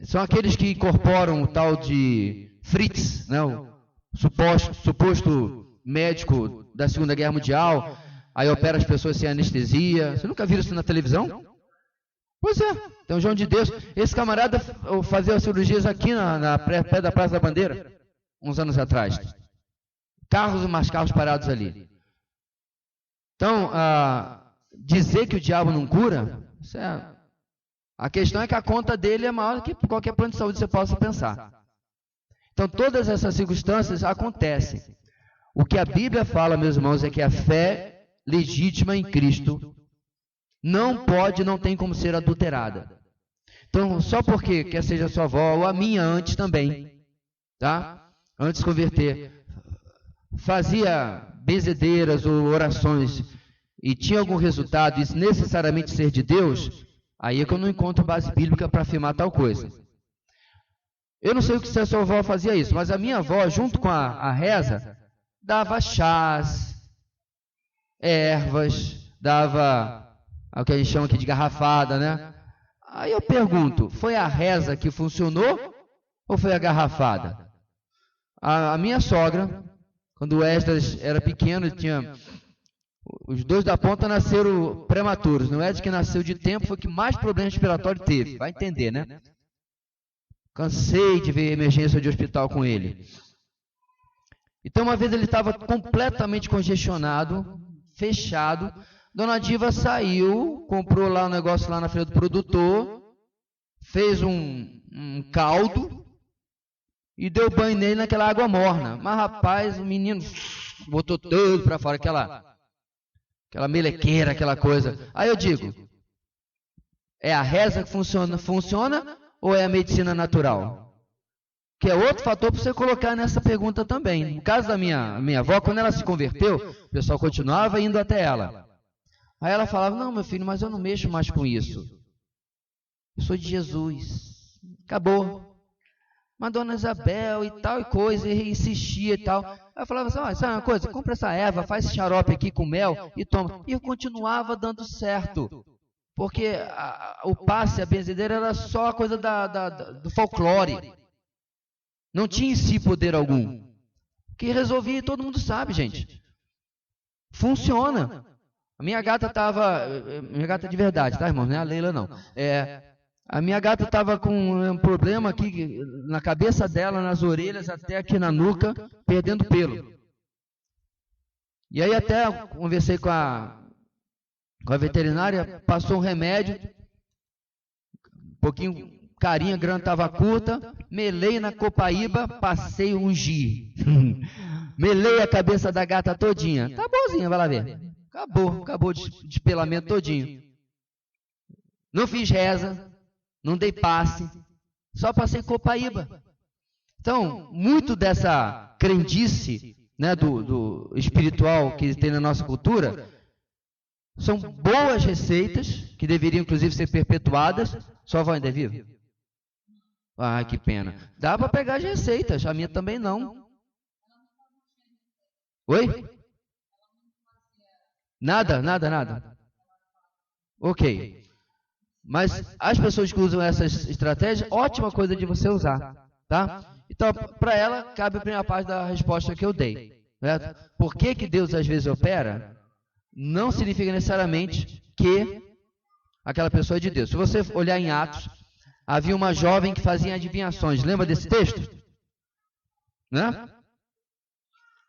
São aqueles que incorporam o tal de Fritz, né, o suposto médico da Segunda Guerra Mundial, aí opera as pessoas sem anestesia. Você nunca viu isso na televisão? Pois é, tem um João de Deus. Esse camarada fazia cirurgias aqui na pé da Praça da Bandeira, uns anos atrás. Carros e mais carros parados ali. Então, dizer que o diabo não cura, a questão é que a conta dele é maior que qualquer plano de saúde que você possa pensar. Então, todas essas circunstâncias acontecem. O que a Bíblia fala, meus irmãos, é que a fé legítima em Cristo não tem como ser adulterada. Então, só porque quer seja a sua avó ou a minha antes também, tá? Antes de converter, fazia benzedeiras ou orações e tinha algum resultado, isso necessariamente ser de Deus, aí é que eu não encontro base bíblica para afirmar tal coisa. Eu não sei o que se a sua avó fazia isso, mas a minha avó, junto com a reza, dava chás, ervas, dava o que a gente chama aqui de garrafada, né? Aí eu pergunto, foi a reza que funcionou ou foi a garrafada? A minha sogra, quando o Esdras era pequeno, ele tinha... Os dois da ponta nasceram prematuros. O Esdras, que nasceu de tempo, foi o que mais problema respiratório teve. Vai entender, né? Cansei de ver emergência de hospital com ele. Então, uma vez ele estava completamente congestionado, fechado. Dona Diva saiu, comprou lá um negócio lá na feira do produtor, fez um caldo e deu banho nele naquela água morna. Mas, rapaz, o menino botou tudo para fora, aquela melequeira, aquela coisa. Aí eu digo, é a reza que funciona ou é a medicina natural? Que é outro fator para você colocar nessa pergunta também. No caso da minha avó, quando ela se converteu, o pessoal continuava indo até ela. Aí ela falava, não, meu filho, mas eu não mexo mais com isso. Eu sou de Jesus. Acabou. Mas Dona Isabel e tal e coisa, e insistia e tal. Aí eu falava assim, ó, sabe uma coisa? Compra essa erva, faz esse xarope aqui com mel e toma. E eu continuava dando certo. Porque o passe, a benzedeira, era só a coisa do folclore. Não tinha em si poder algum. Que resolvia, todo mundo sabe, gente. Funciona. A minha gata estava... Minha gata de verdade, tá, irmão? Não é a Leila, não. A minha gata estava com um problema aqui na cabeça dela, nas orelhas, até aqui na nuca, perdendo pelo. E aí até conversei com a veterinária, passou um remédio, um pouquinho... Carinha, grana estava curta, melei na copaíba, passei um ungir. Melei a cabeça da gata todinha. Tá boazinha, vai lá ver. Acabou o despelamento todinho. Não fiz reza, não dei passe, só passei copaíba. Então, muito dessa crendice, né, do espiritual que tem na nossa cultura, são boas receitas, que deveriam inclusive ser perpetuadas. Sua avó ainda é viva? Ai, que pena. Dá para pegar as receitas, a minha também não. Oi? Nada. Ok. Mas as pessoas que usam essas estratégias, ótima coisa de você usar, tá? Então, para ela, cabe a primeira parte da resposta que eu dei. Certo? Por que Deus às vezes opera? Não significa necessariamente que aquela pessoa é de Deus. Se você olhar em Atos, havia uma jovem que fazia adivinhações. Lembra desse texto? Né?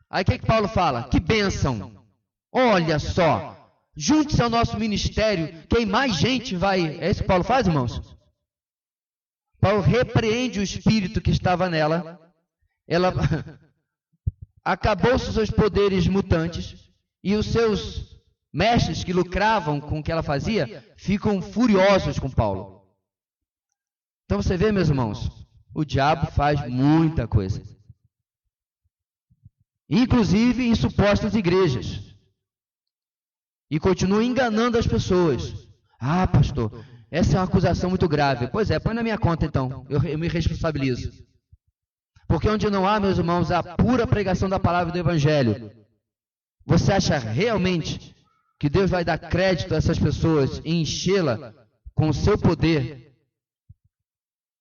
Aí o que Paulo fala? Que bênção! Olha só! Junte-se ao nosso ministério, que mais gente vai... É isso que Paulo faz, irmãos? Paulo repreende o espírito que estava nela. Ela acabou-se os seus poderes mutantes e os seus mestres que lucravam com o que ela fazia ficam furiosos com Paulo. Então você vê, meus irmãos, o diabo faz muita coisa. Inclusive em supostas igrejas. E continua enganando as pessoas. Ah, pastor, essa é uma acusação muito grave. Pois é, põe na minha conta então, eu me responsabilizo. Porque onde não há, meus irmãos, a pura pregação da palavra do Evangelho, você acha realmente que Deus vai dar crédito a essas pessoas e enchê-la com o seu poder?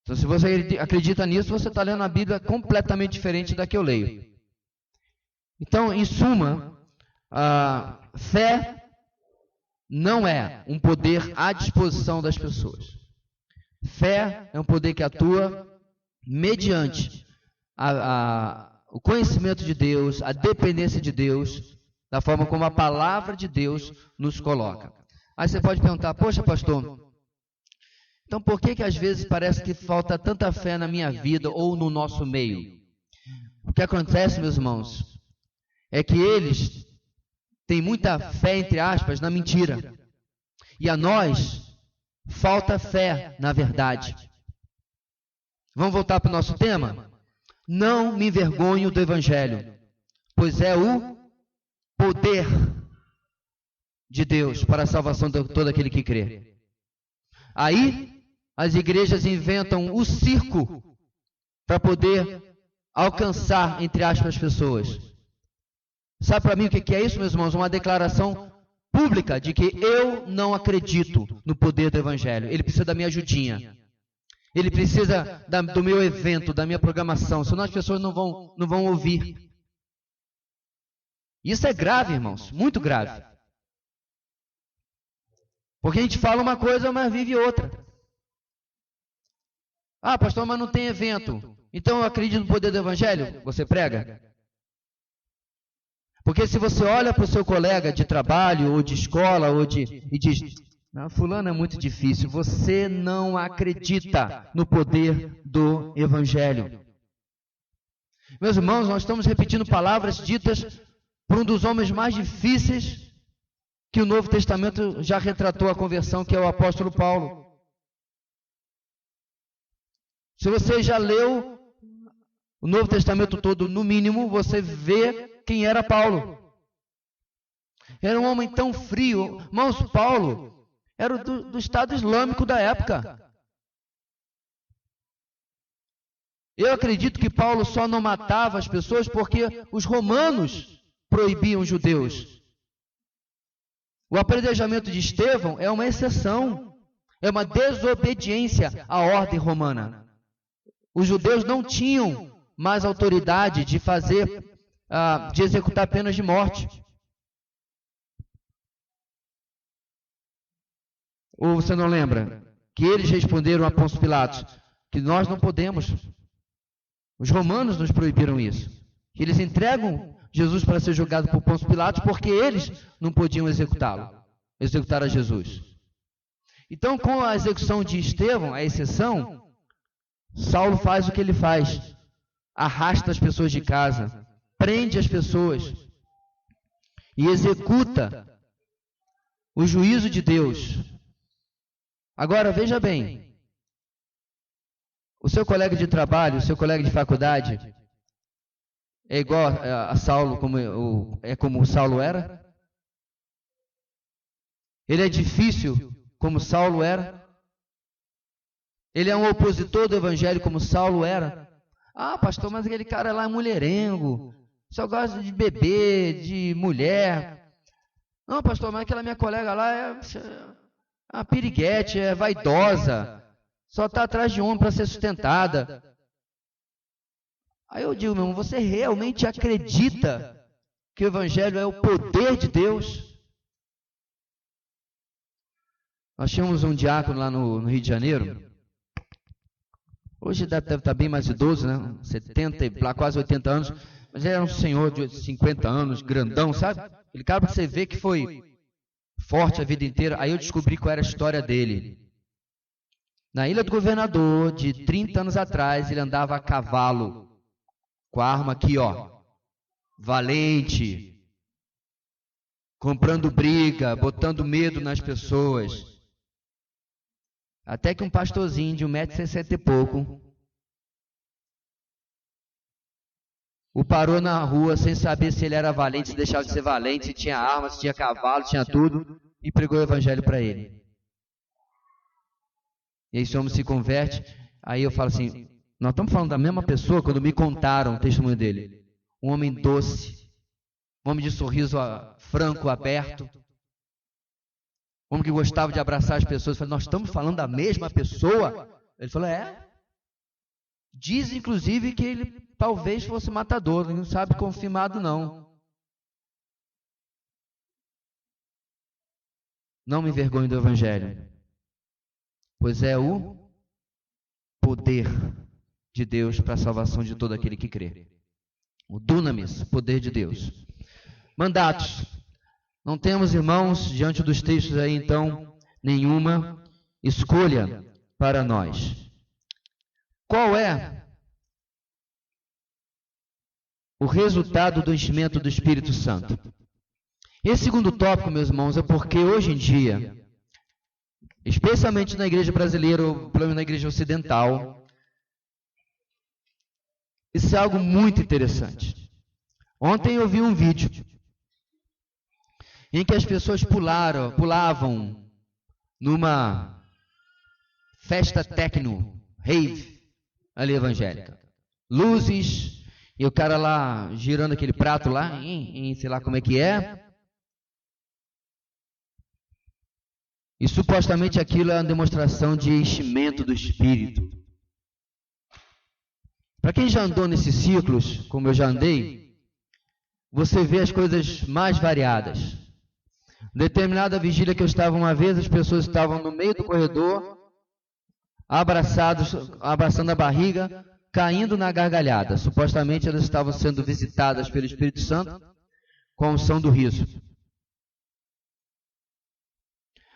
Então, se você acredita nisso, você está lendo a Bíblia completamente diferente da que eu leio. Então, em suma, a fé não é um poder à disposição das pessoas. Fé é um poder que atua mediante o conhecimento de Deus, a dependência de Deus, da forma como a palavra de Deus nos coloca. Aí você pode perguntar, poxa, pastor, então por que às vezes parece que falta tanta fé na minha vida ou no nosso meio? O que acontece, meus irmãos, é que eles têm muita fé, entre aspas, na mentira. E a nós falta fé na verdade. Vamos voltar para o nosso tema? Não me envergonho do Evangelho, pois é o poder de Deus para a salvação de todo aquele que crê. Aí, as igrejas inventam o circo para poder alcançar, entre aspas, as pessoas. Sabe para mim o que é isso, meus irmãos? Uma declaração pública de que eu não acredito no poder do Evangelho. Ele precisa da minha ajudinha. Ele precisa do meu evento, da minha programação. Senão as pessoas não vão ouvir. Isso é grave, irmãos, muito grave. Porque a gente fala uma coisa, mas vive outra. Ah, pastor, mas não tem evento. Então eu acredito no poder do evangelho? Você prega? Porque se você olha para o seu colega de trabalho, ou de escola, e diz, não, fulano é muito difícil, você não acredita no poder do evangelho. Meus irmãos, nós estamos repetindo palavras ditas por um dos homens mais difíceis que o Novo Testamento já retratou a conversão, que é o apóstolo Paulo. Se você já leu o Novo Testamento todo, no mínimo, você vê quem era Paulo. Era um homem tão frio. Irmãos, Paulo era do Estado Islâmico da época. Eu acredito que Paulo só não matava as pessoas porque os romanos proibiam os judeus. O apedrejamento de Estevão é uma exceção, é uma desobediência à ordem romana. Os judeus não tinham mais autoridade de de executar penas de morte. Ou você não lembra que eles responderam a Pôncio Pilatos que nós não podemos. Os romanos nos proibiram isso. Eles entregam Jesus para ser julgado por Pôncio Pilatos porque eles não podiam executar a Jesus. Então, com a execução de Estevão, a exceção, Saulo faz o que ele faz. Arrasta as pessoas de casa, prende as pessoas e executa o juízo de Deus. Agora, veja bem, o seu colega de trabalho, o seu colega de faculdade, é igual a Saulo, como Saulo era? Ele é difícil como Saulo era? Ele é um opositor do evangelho como Saulo era? Ah, pastor, mas aquele cara lá é mulherengo, só gosta de beber, de mulher. Não, pastor, mas aquela minha colega lá é uma piriguete, é vaidosa, só está atrás de homem para ser sustentada. Aí eu digo, meu irmão, você realmente acredita que o evangelho é o poder de Deus? Nós tínhamos um diácono lá no Rio de Janeiro. Hoje deve estar bem mais idoso, né? 70, quase 80 anos. Mas ele era um senhor de 50 anos, grandão, sabe? Aquele cara que você vê que foi forte a vida inteira. Aí eu descobri qual era a história dele. Na Ilha do Governador, de 30 anos atrás, ele andava a cavalo. Com a arma aqui, ó. Valente. Comprando briga, botando medo nas pessoas. Até que um pastorzinho de 1,60 m e pouco o parou na rua sem saber se ele era valente, se deixava de ser valente, se tinha arma, se tinha cavalo, tinha tudo, e pregou o evangelho para ele. E esse homem se converte. Aí eu falo assim, nós estamos falando da mesma pessoa quando me contaram o testemunho dele. Um homem doce, um homem de sorriso franco, aberto, um homem que gostava de abraçar as pessoas. Eu falei, nós estamos falando da mesma pessoa? Ele falou, é. Diz, inclusive, que ele talvez fosse matador, não sabe confirmado não. Não me envergonhe do evangelho, pois é o poder de Deus para a salvação de todo aquele que crê. O dunamis, poder de Deus. Mandatos. Não temos, irmãos, diante dos textos aí, então, nenhuma escolha para nós. Qual é o resultado do enchimento do Espírito Santo? Esse segundo tópico, meus irmãos, é porque hoje em dia, especialmente na igreja brasileira, ou pelo menos na igreja ocidental, isso é algo muito interessante. Ontem eu vi um vídeo em que as pessoas pulavam numa festa techno, rave, ali evangélica. Luzes, e o cara lá girando aquele prato lá, sei lá como é que é. E supostamente aquilo é uma demonstração de enchimento do Espírito. Para quem já andou nesses ciclos, como eu já andei, você vê as coisas mais variadas. Determinada vigília que eu estava uma vez, as pessoas estavam no meio do corredor, abraçando a barriga, caindo na gargalhada. Supostamente elas estavam sendo visitadas pelo Espírito Santo com a unção do riso.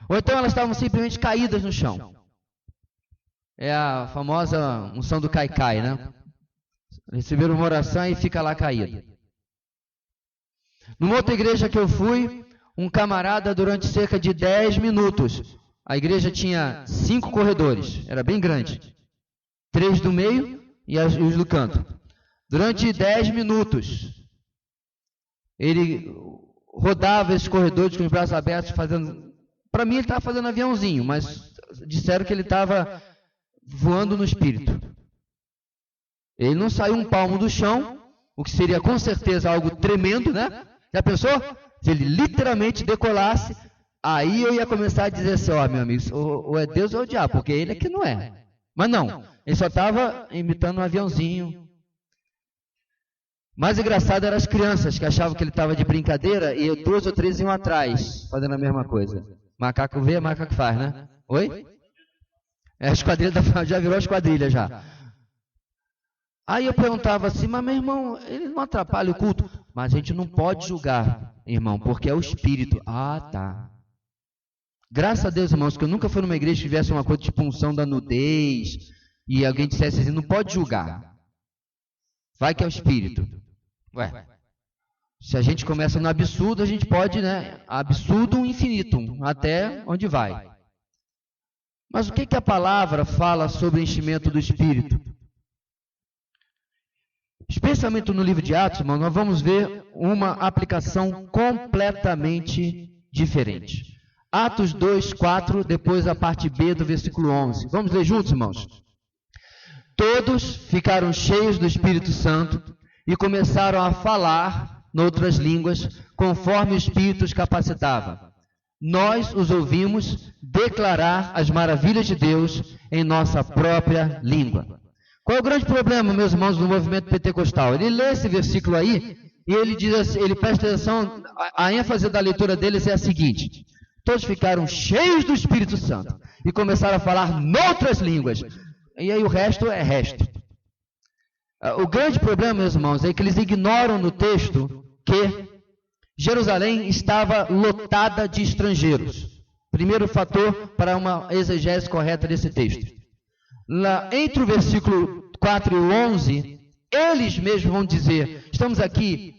Ou então elas estavam simplesmente caídas no chão. É a famosa unção do cai-cai, né? Receberam uma oração e fica lá caído. Numa outra igreja que eu fui, um camarada durante cerca de 10 minutos, a igreja tinha 5 corredores, era bem grande. 3 do meio e os do canto. Durante 10 minutos, ele rodava esses corredores com os braços abertos, fazendo... Para mim ele estava fazendo aviãozinho, mas disseram que ele estava voando no espírito. Ele não saiu um palmo do chão, o que seria com certeza algo tremendo, né? Já pensou? Se ele literalmente decolasse, aí eu ia começar a dizer assim, ó, meu amigo, ou é Deus ou é o diabo, porque ele é que não é. Mas não, ele só estava imitando um aviãozinho. Mais engraçado eram as crianças, que achavam que ele estava de brincadeira, e 2 ou 3 iam atrás, fazendo a mesma coisa. Macaco vê, macaco faz, né? Oi? É a esquadrilha já virou a esquadrilha já. Aí eu perguntava assim, mas meu irmão, ele não atrapalha o culto? Mas a gente não pode julgar, irmão, porque é o espírito. Ah, tá. Graças a Deus, irmãos, que eu nunca fui numa igreja que tivesse uma coisa tipo unção da nudez, e alguém dissesse assim, não pode julgar. Vai que é o espírito. Ué, se a gente começa no absurdo, a gente pode, né? Absurdum infinitum, até onde vai. Mas o que a palavra fala sobre o enchimento do espírito? Especialmente no livro de Atos, irmão, nós vamos ver uma aplicação completamente diferente. Atos 2, 4, depois a parte B do versículo 11. Vamos ler juntos, irmãos? Todos ficaram cheios do Espírito Santo e começaram a falar noutras línguas, conforme o Espírito os capacitava. Nós os ouvimos declarar as maravilhas de Deus em nossa própria língua. Qual é o grande problema, meus irmãos, do movimento pentecostal? Ele lê esse versículo aí e ele diz assim, ele presta atenção, a ênfase da leitura deles é a seguinte: todos ficaram cheios do Espírito Santo e começaram a falar noutras línguas. E aí o resto é resto. O grande problema, meus irmãos, é que eles ignoram no texto que Jerusalém estava lotada de estrangeiros. Primeiro fator para uma exegese correta desse texto. Lá, entre o versículo 4 e o 11, eles mesmos vão dizer, estamos aqui,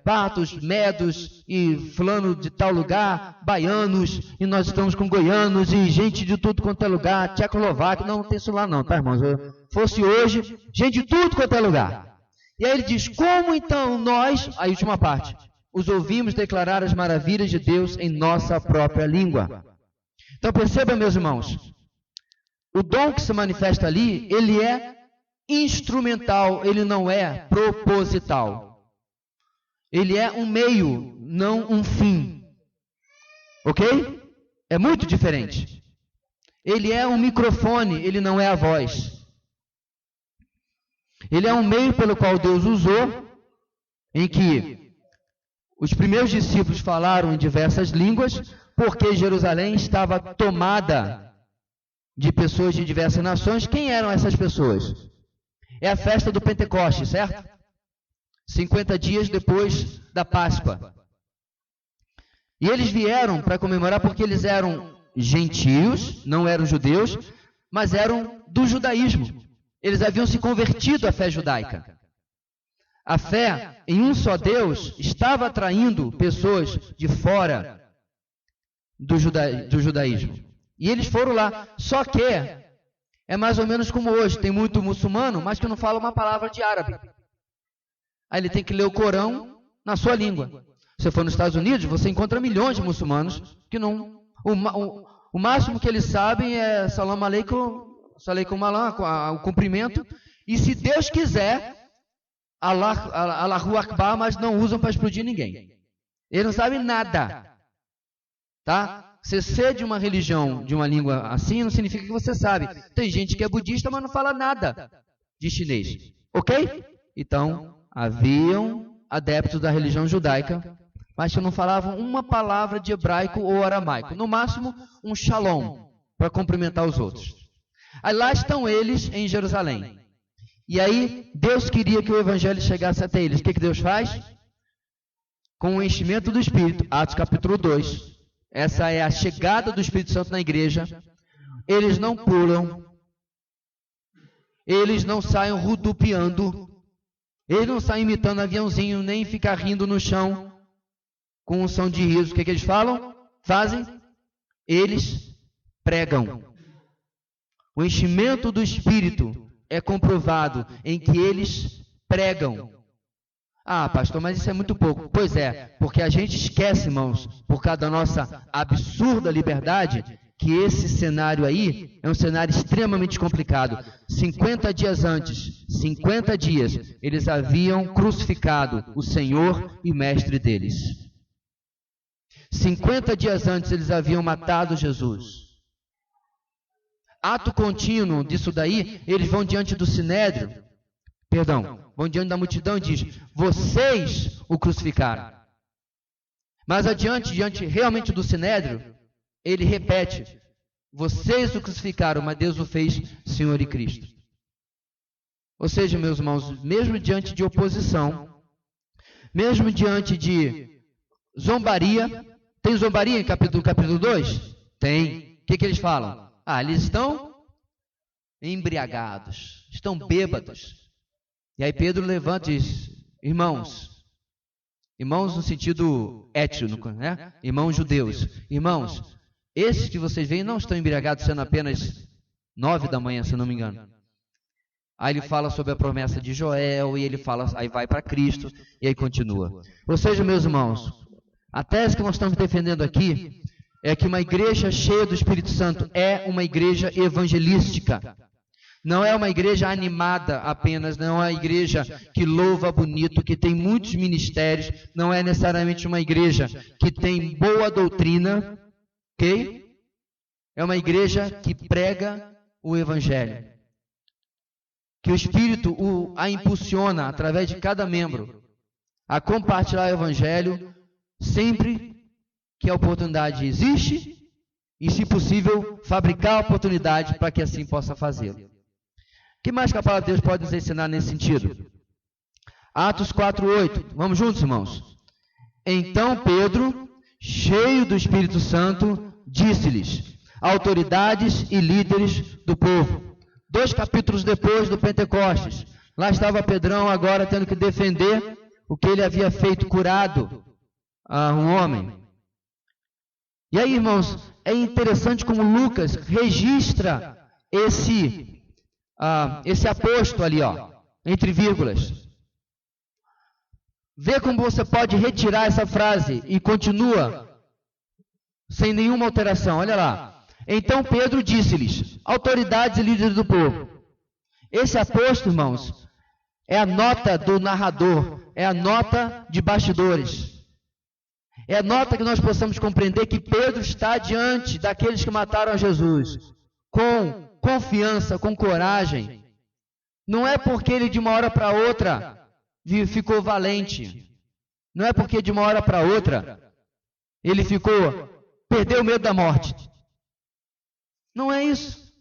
partos, medos e fulano de tal lugar, baianos, e nós estamos com goianos e gente de tudo quanto é lugar, tchecoslováquia, não tem isso lá não, tá, irmãos? Fosse hoje, gente de tudo quanto é lugar. E aí ele diz, como então nós, a última parte, os ouvimos declarar as maravilhas de Deus em nossa própria língua. Então perceba, meus irmãos, o dom que se manifesta ali, ele é instrumental, ele não é proposital. Ele é um meio, não um fim. Ok? É muito diferente. Ele é um microfone, ele não é a voz. Ele é um meio pelo qual Deus usou, em que os primeiros discípulos falaram em diversas línguas, porque Jerusalém estava tomada de pessoas de diversas nações. Quem eram essas pessoas? É a festa do Pentecoste, certo? 50 dias depois da Páscoa. E eles vieram para comemorar porque eles eram gentios, não eram judeus, mas eram do judaísmo. Eles haviam se convertido à fé judaica. A fé em um só Deus estava atraindo pessoas de fora do judaísmo. E eles foram lá. Só que é mais ou menos como hoje. Tem muito muçulmano, mas que não fala uma palavra de árabe. Aí ele tem que ler o Corão na sua língua. Se você for nos Estados Unidos, você encontra milhões de muçulmanos que não... O máximo que eles sabem é Salam Aleikum, Saleikum Alam, o cumprimento. E se Deus quiser, Allahu Akbar, mas não usam para explodir ninguém. Eles não sabem nada. Tá? Você ser de uma religião, de uma língua assim, não significa que você sabe. Tem gente que é budista, mas não fala nada de chinês. Ok? Então, haviam adeptos da religião judaica, mas que não falavam uma palavra de hebraico ou aramaico. No máximo, um shalom, para cumprimentar os outros. Aí lá estão eles em Jerusalém. E aí, Deus queria que o evangelho chegasse até eles. O que Deus faz? Com o enchimento do Espírito, Atos capítulo 2. Essa é a chegada do Espírito Santo na igreja. Eles não pulam. Eles não saem rodopiando. Eles não saem imitando aviãozinho, nem ficar rindo no chão com um som de riso. O que eles falam? Fazem? Eles pregam. O enchimento do Espírito é comprovado em que eles pregam. Ah, pastor, mas isso é muito pouco. Pois é, porque a gente esquece, irmãos, por causa da nossa absurda liberdade, que esse cenário aí é um cenário extremamente complicado. 50 dias antes, 50 dias, eles haviam crucificado o Senhor e Mestre deles. 50 dias antes, eles haviam matado Jesus. Ato contínuo disso daí, eles vão diante do Sinédrio, vão diante da multidão e dizem: vocês o crucificaram. Mas diante realmente do Sinédrio, ele repete: vocês o crucificaram, mas Deus o fez Senhor e Cristo. Ou seja, meus irmãos, mesmo diante de oposição, mesmo diante de zombaria, tem zombaria em capítulo 2? Tem. O que eles falam? Eles estão embriagados, estão bêbados. E aí Pedro levanta e diz: irmãos no sentido étnico, né? Irmãos judeus, irmãos, esses que vocês veem não estão embriagados, sendo apenas 9 da manhã, se não me engano. Aí ele fala sobre a promessa de Joel, e ele fala, aí vai para Cristo, e aí continua. Ou seja, meus irmãos, a tese que nós estamos defendendo aqui é que uma igreja cheia do Espírito Santo é uma igreja evangelística. Não é uma igreja animada apenas, não é uma igreja que louva bonito, que tem muitos ministérios, não é necessariamente uma igreja que tem boa doutrina, ok? É uma igreja que prega o evangelho. Que o Espírito a impulsiona, através de cada membro, a compartilhar o evangelho sempre que a oportunidade existe e, se possível, fabricar a oportunidade para que assim possa fazê-lo. O que mais que a palavra de Deus pode nos ensinar nesse sentido? Atos 4:8. Vamos juntos, irmãos? Então Pedro, cheio do Espírito Santo, disse-lhes: autoridades e líderes do povo. 2 capítulos depois do Pentecostes, lá estava Pedrão agora tendo que defender o que ele havia feito, curado a um homem. E aí, irmãos, é interessante como Lucas registra esse aposto ali, entre vírgulas. Vê como você pode retirar essa frase e continua sem nenhuma alteração. Olha lá. Então Pedro disse-lhes: autoridades e líderes do povo. Esse aposto, irmãos, é a nota do narrador, é a nota de bastidores. É a nota que nós possamos compreender que Pedro está diante daqueles que mataram a Jesus, com confiança, com coragem. Não é porque ele de uma hora para outra ficou valente. Não é porque de uma hora para outra ele perdeu o medo da morte. Não é isso.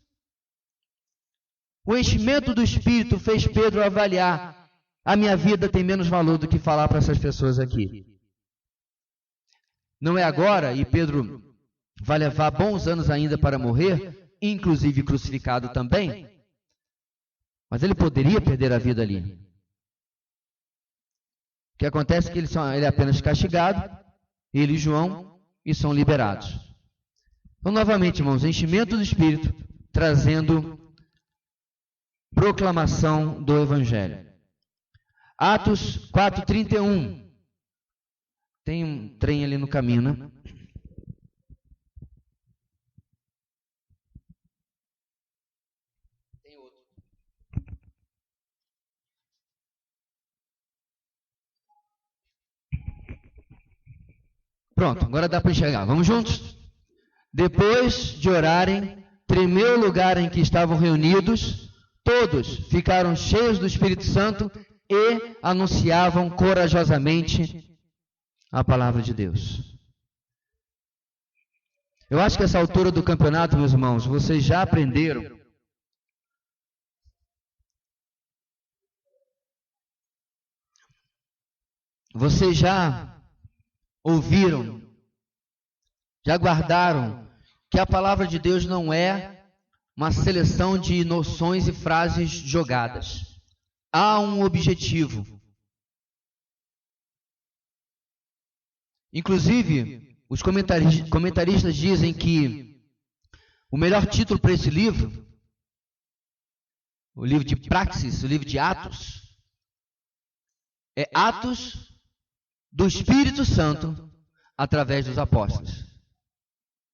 O enchimento do Espírito fez Pedro avaliar: a minha vida tem menos valor do que falar para essas pessoas aqui. Não é agora, e Pedro vai levar bons anos ainda para morrer, inclusive crucificado também, mas ele poderia perder a vida ali. O que acontece é que ele é apenas castigado, ele e João, e são liberados. Então, novamente, irmãos, enchimento do Espírito, trazendo proclamação do Evangelho. Atos 4:31. Tem um trem ali no caminho, né? Tem outro. Pronto, agora dá para enxergar. Vamos juntos? Depois de orarem, tremeu o lugar em que estavam reunidos, todos ficaram cheios do Espírito Santo e anunciavam corajosamente a palavra de Deus. Eu acho que essa altura do campeonato, meus irmãos, vocês já aprenderam vocês já ouviram, já guardaram que a palavra de Deus não é uma seleção de noções e frases jogadas. Há um objetivo. Inclusive, os comentaristas dizem que o melhor título para esse livro, o livro de Praxis, o livro de Atos, é Atos do Espírito Santo através dos apóstolos.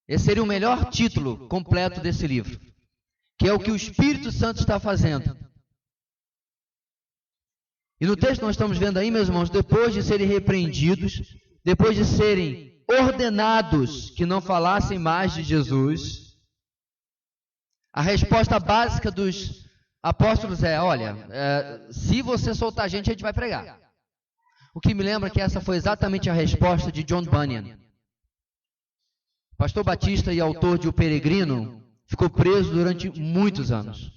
Esse seria o melhor título completo desse livro, que é o que o Espírito Santo está fazendo. E no texto nós estamos vendo aí, meus irmãos, depois de serem repreendidos, depois de serem ordenados que não falassem mais de Jesus, a resposta básica dos apóstolos é: olha, se você soltar a gente vai pregar. O que me lembra que essa foi exatamente a resposta de John Bunyan. Pastor batista e autor de O Peregrino, ficou preso durante muitos anos.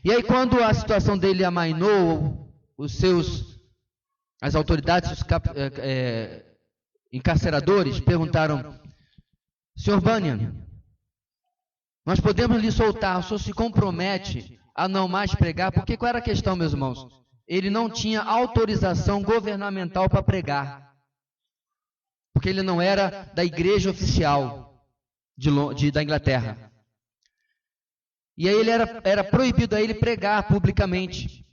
E aí, quando a situação dele amainou, as autoridades, os encarceradores perguntaram: Sr. Bunyan, nós podemos lhe soltar, o senhor se compromete a não mais pregar? Porque qual era a questão, meus irmãos? Ele não tinha autorização governamental para pregar, porque ele não era da igreja oficial da Inglaterra. E aí era proibido a ele pregar publicamente,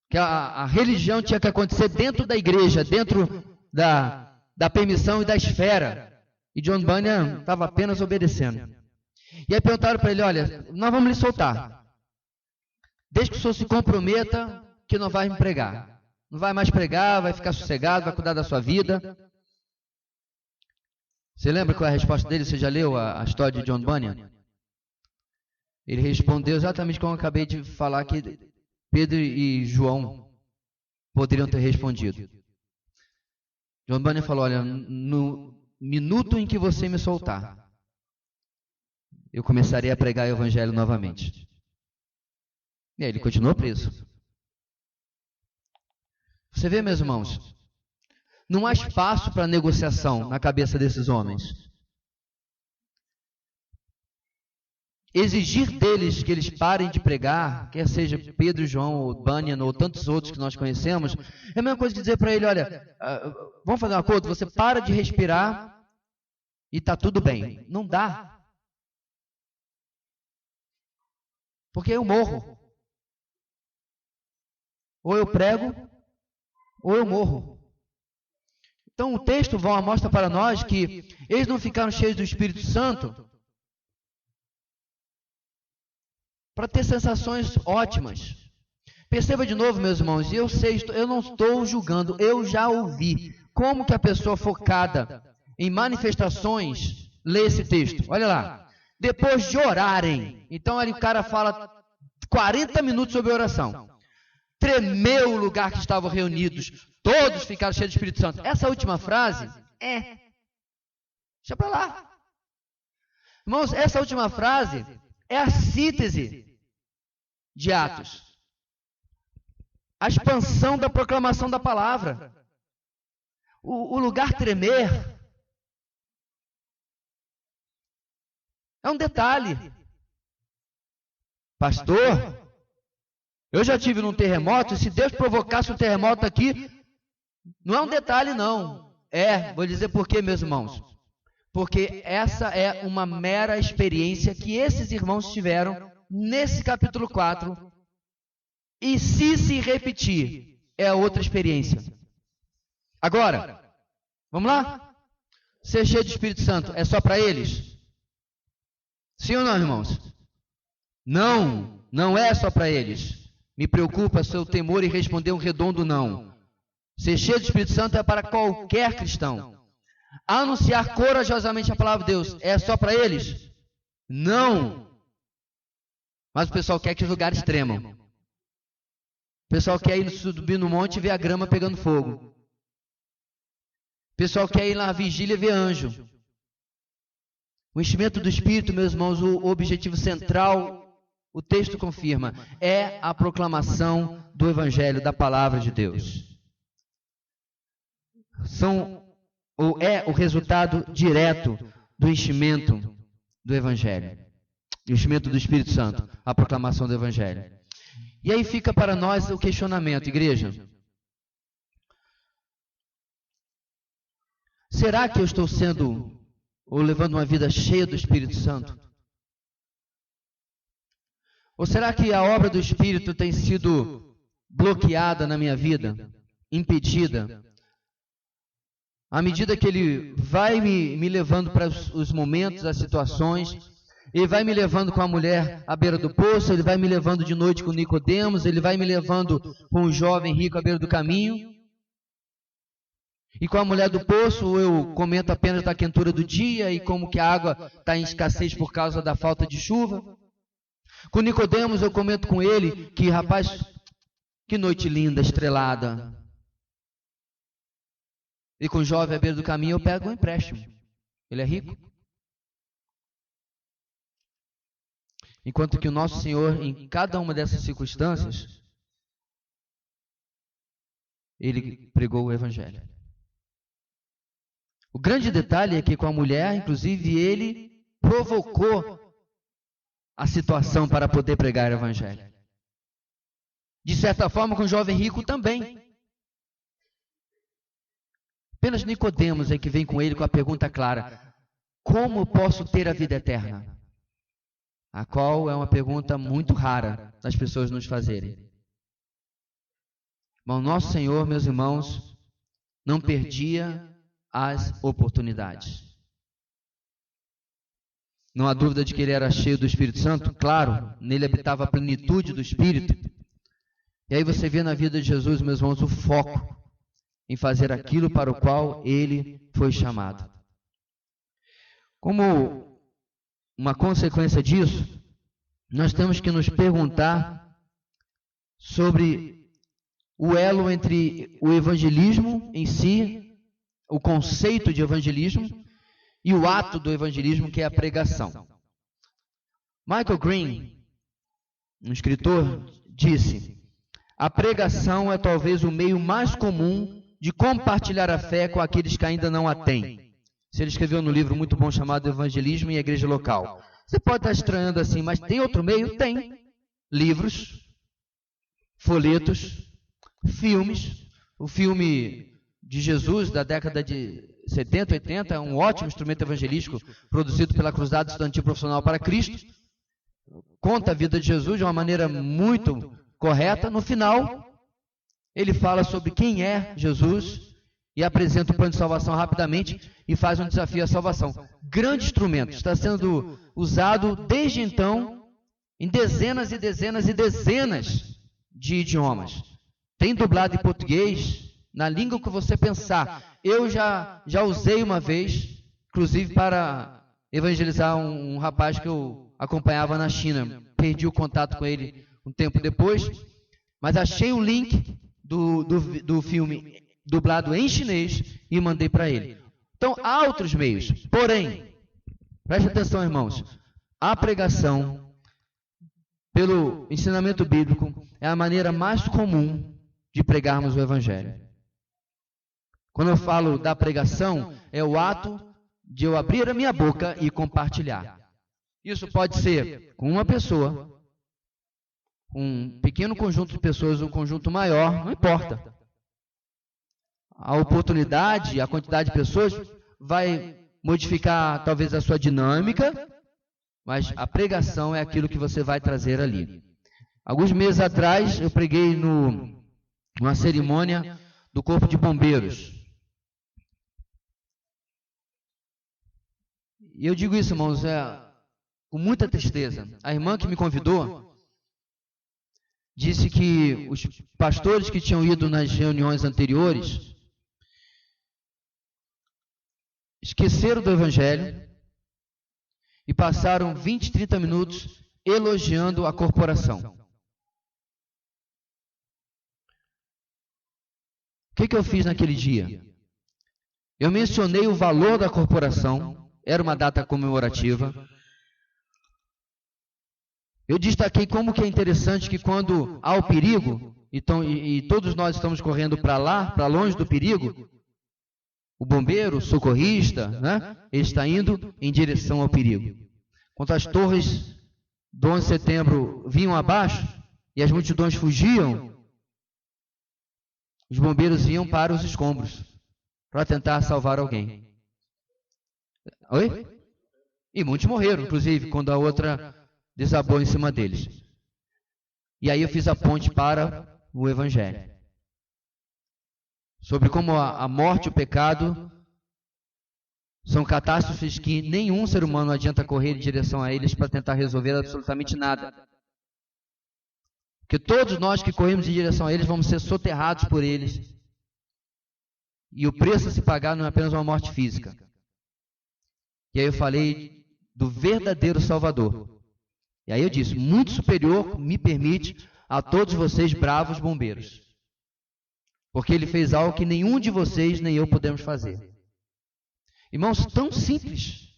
que a religião tinha que acontecer dentro da igreja, dentro da permissão e da esfera. E John Bunyan estava apenas obedecendo. E aí perguntaram para ele: olha, nós vamos lhe soltar, desde que o senhor se comprometa que não vai me pregar. Não vai mais pregar, vai ficar sossegado, vai cuidar da sua vida. Você lembra qual é a resposta dele? Você já leu a história de John Bunyan? Ele respondeu exatamente como eu acabei de falar, que Pedro e João poderiam ter respondido. John Bunyan falou: olha, no minuto em que você me soltar, eu começarei a pregar o evangelho novamente. E aí ele continuou preso. Você vê, meus irmãos, não há espaço para negociação na cabeça desses homens. Exigir deles que eles parem de pregar, quer seja Pedro, João, ou Bunyan, ou tantos outros que nós conhecemos, é a mesma coisa que dizer para ele: olha, vamos fazer um acordo, você para de respirar e está tudo bem. Não dá. Porque eu morro. Ou eu prego, ou eu morro. Então o texto mostra para nós que eles não ficaram cheios do Espírito Santo para ter sensações ótimas. Perceba de novo, meus irmãos, eu não estou julgando, eu já ouvi como que a pessoa focada em manifestações lê esse texto. Olha lá. Depois de orarem, então ali o cara fala 40 minutos sobre oração. Tremeu o lugar que estavam reunidos, todos ficaram cheios do Espírito Santo. Essa última frase deixa para lá. Irmãos, essa última frase é a síntese de Atos. A expansão da proclamação da palavra. O lugar tremer é um detalhe. Pastor, eu já tive num terremoto, e se Deus provocasse um terremoto aqui, não é um detalhe não. Vou dizer por quê, meus irmãos. Porque essa é uma mera experiência que esses irmãos tiveram nesse capítulo 4. E se repetir, é outra experiência. Agora, vamos lá? Ser cheio do Espírito Santo é só para eles? Sim ou não, irmãos? Não, não é só para eles. Me preocupa seu temor em responder um redondo não. Ser cheio do Espírito Santo é para qualquer cristão. Anunciar corajosamente a palavra de Deus é só para eles? Não. Mas o pessoal quer que os lugares tremam. pessoal quer ir subir no monte e ver a grama pegando fogo. O pessoal quer ir lá na vigília e ver anjo. O enchimento do Espírito, meus irmãos, o objetivo central, o texto confirma, é a proclamação do Evangelho, da Palavra de Deus. É o resultado direto do enchimento do Evangelho. O enchimento do Espírito Santo, a proclamação do Evangelho. E aí fica para nós o questionamento, igreja. Será que eu estou levando uma vida cheia do Espírito Santo? Ou será que a obra do Espírito tem sido bloqueada na minha vida, impedida? À medida que Ele vai me levando para os momentos, as situações, Ele vai me levando com a mulher à beira do poço, Ele vai me levando de noite com Nicodemos, Ele vai me levando com o jovem rico à beira do caminho. E com a mulher do poço eu comento apenas da quentura do dia e como que a água está em escassez por causa da falta de chuva. Com Nicodemos eu comento com ele que, rapaz, que noite linda, estrelada. E com o jovem à beira do caminho eu pego um empréstimo. Ele é rico. Enquanto que o nosso Senhor, em cada uma dessas circunstâncias, Ele pregou o Evangelho. O grande detalhe é que com a mulher, inclusive, Ele provocou a situação para poder pregar o Evangelho. De certa forma, com o jovem rico também. Apenas Nicodemos é que vem com ele com a pergunta clara: como posso ter a vida eterna? A qual é uma pergunta muito rara das pessoas nos fazerem. Mas nosso Senhor, meus irmãos, não perdia as oportunidades. Não há dúvida de que ele era cheio do Espírito Santo, claro, nele habitava a plenitude do Espírito. E aí você vê na vida de Jesus, meus irmãos, o foco em fazer aquilo para o qual ele foi chamado. Como uma consequência disso, nós temos que nos perguntar sobre o elo entre o evangelismo em si, o conceito de evangelismo, e o ato do evangelismo, que é a pregação. Michael Green, um escritor, disse: a pregação é talvez o meio mais comum de compartilhar a fé com aqueles que ainda não a têm. Ele escreveu no livro muito bom chamado Evangelismo e a Igreja Local. Você pode estar estranhando assim, mas tem outro meio? Tem. Livros, folhetos, filmes. O filme de Jesus da década de 70, 80, é um ótimo instrumento evangelístico produzido pela Cruzada Estudantil Profissional para Cristo. Conta a vida de Jesus de uma maneira muito correta. No final, ele fala sobre quem é Jesus e apresenta o plano de salvação rapidamente e faz um desafio à salvação. Grande instrumento, está sendo usado desde então em dezenas e dezenas e dezenas de idiomas. Tem dublado em português, na língua que você pensar. Eu já usei uma vez, inclusive para evangelizar um rapaz que eu acompanhava na China. Perdi o contato com ele um tempo depois, mas achei o link do filme dublado em chinês e mandei para ele. Então, há outros meios. Porém, preste atenção, irmãos, a pregação, pelo ensinamento bíblico, é a maneira mais comum de pregarmos o Evangelho. Quando eu falo da pregação, é o ato de eu abrir a minha boca e compartilhar. Isso pode ser com uma pessoa, um pequeno conjunto de pessoas, um conjunto maior, não importa. A oportunidade, a quantidade de pessoas vai modificar talvez a sua dinâmica, mas a pregação é aquilo que você vai trazer ali. Alguns meses atrás eu preguei numa cerimônia do Corpo de Bombeiros. E eu digo isso, irmãos, com muita tristeza. A irmã que me convidou disse que os pastores que tinham ido nas reuniões anteriores esqueceram do Evangelho e passaram 20, 30 minutos elogiando a corporação. que eu fiz naquele dia? Eu mencionei o valor da corporação, era uma data comemorativa. Eu destaquei como que é interessante que quando há o perigo, e todos nós estamos correndo para lá, para longe do perigo, o bombeiro, o socorrista, né, ele está indo em direção ao perigo. Quando as torres do 11 de setembro vinham abaixo e as multidões fugiam, os bombeiros iam para os escombros para tentar salvar alguém. Oi? E muitos morreram, inclusive, quando a outra desabou em cima deles. E aí eu fiz a ponte para o Evangelho. Sobre como a morte e o pecado são catástrofes que nenhum ser humano adianta correr em direção a eles para tentar resolver absolutamente nada. Porque todos nós que corremos em direção a eles vamos ser soterrados por eles. E o preço a se pagar não é apenas uma morte física. E aí eu falei do verdadeiro Salvador. E aí eu disse, muito superior, me permite, a todos vocês bravos bombeiros. Porque ele fez algo que nenhum de vocês nem eu podemos fazer. Irmãos, tão simples.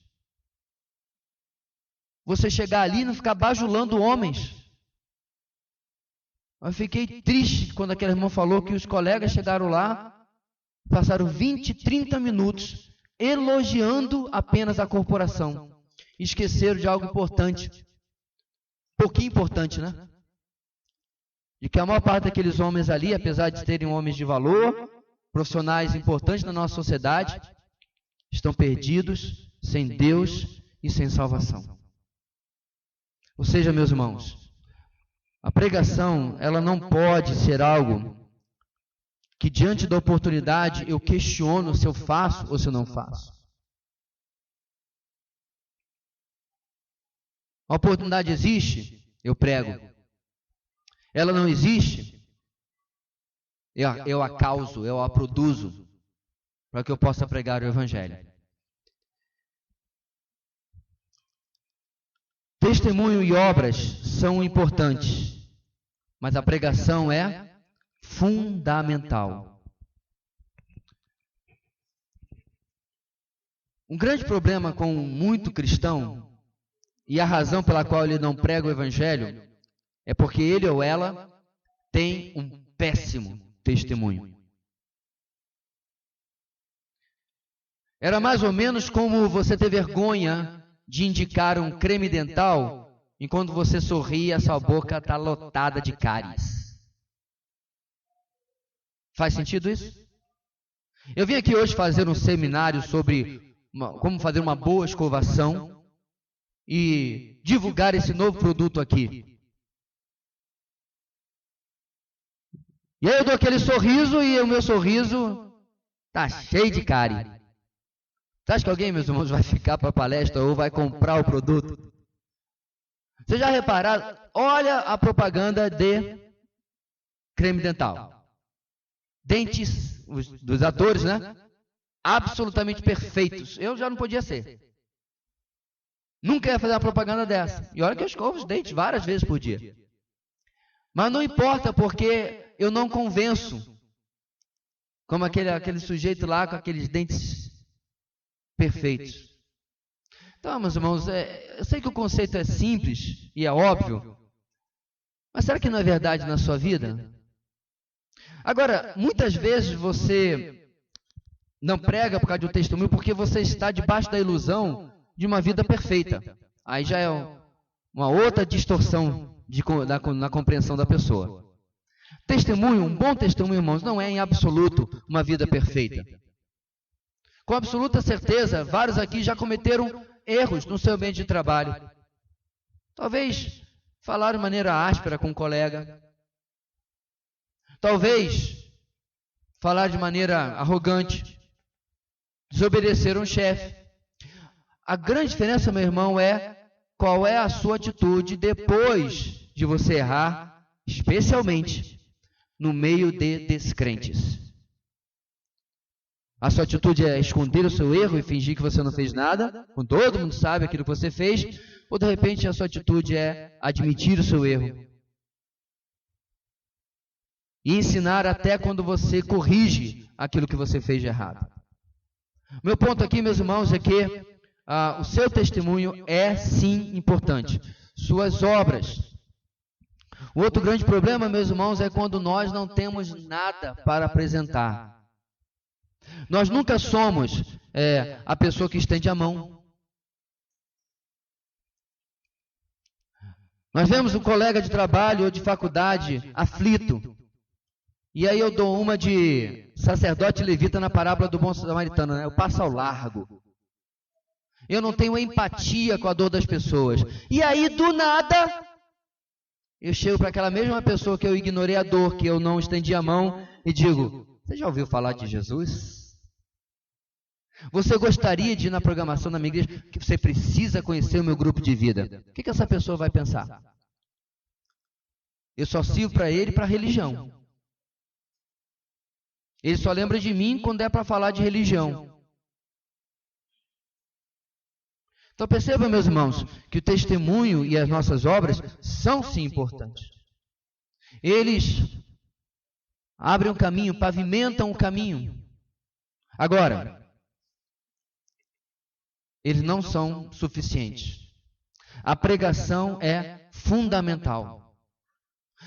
Você chegar ali e não ficar bajulando homens. Eu fiquei triste quando aquele irmão falou que os colegas chegaram lá, passaram 20, 30 minutos elogiando apenas a corporação. Esqueceram de algo importante. Pouquinho importante, né? De que a maior parte daqueles homens ali, apesar de terem homens de valor, profissionais importantes na nossa sociedade, estão perdidos, sem Deus e sem salvação. Ou seja, meus irmãos, a pregação, ela não pode ser algo que diante da oportunidade eu questiono se eu faço ou se eu não faço. A oportunidade existe, eu prego. Ela não existe, eu a causo, eu a produzo, para que eu possa pregar o Evangelho. Testemunho e obras são importantes, mas a pregação é fundamental. Um grande problema com muito cristão, e a razão pela qual ele não prega o Evangelho, é porque ele ou ela tem um péssimo testemunho. Era mais ou menos como você ter vergonha de indicar um creme dental enquanto você sorri e a sua boca está lotada de cáries. Faz sentido isso? Eu vim aqui hoje fazer um seminário sobre como fazer uma boa escovação e divulgar esse novo produto aqui. E aí eu dou aquele sorriso e o meu sorriso está cheio de cárie. Você acha que alguém, meus irmãos, vai ficar para a palestra ou vai comprar o produto? Vocês já repararam? Olha a propaganda de creme dental. Dentes dos atores, né? Absolutamente perfeitos. Eu já não podia ser. Nunca ia fazer uma propaganda dessa. E olha que eu escovo os dentes várias vezes por dia. Mas não importa, porque eu não convenço. Como aquele sujeito lá com aqueles dentes perfeitos. Então, meus irmãos, eu sei que o conceito é simples e é óbvio, mas será que não é verdade na sua vida? Agora, muitas vezes você não prega por causa de um testemunho porque você está debaixo da ilusão de uma vida perfeita. Aí já é uma outra distorção na compreensão da pessoa. Testemunho, um bom testemunho, irmãos, não é em absoluto uma vida perfeita. Com absoluta certeza, vários aqui já cometeram erros no seu ambiente de trabalho. Talvez falaram de maneira áspera com um colega. Talvez falaram de maneira arrogante. Desobedeceram um chefe. A grande diferença, meu irmão, é qual é a sua atitude depois de você errar, especialmente no meio de descrentes. A sua atitude é esconder o seu erro e fingir que você não fez nada, quando todo mundo sabe aquilo que você fez, ou de repente a sua atitude é admitir o seu erro e ensinar até quando você corrige aquilo que você fez de errado. Meu ponto aqui, meus irmãos, é que o seu testemunho é sim importante. Suas obras. O outro grande problema, meus irmãos, é quando nós não temos nada para apresentar. Nós nunca somos a pessoa que estende a mão. Nós vemos um colega de trabalho ou de faculdade aflito. E aí eu dou uma de sacerdote levita na parábola do bom samaritano, né? Eu passo ao largo. Eu não tenho empatia com a dor das pessoas. E aí, do nada, eu chego para aquela mesma pessoa que eu ignorei a dor, que eu não estendi a mão, e digo: você já ouviu falar de Jesus? Você gostaria de ir na programação da minha igreja? Que você precisa conhecer o meu grupo de vida. O que essa pessoa vai pensar? Eu só sirvo para ele e para a religião. Ele só lembra de mim quando é para falar de religião. Então perceba, meus irmãos, que o testemunho e as nossas obras são sim importantes. Eles abrem um caminho, pavimentam o caminho. Agora, eles não são suficientes. A pregação é fundamental.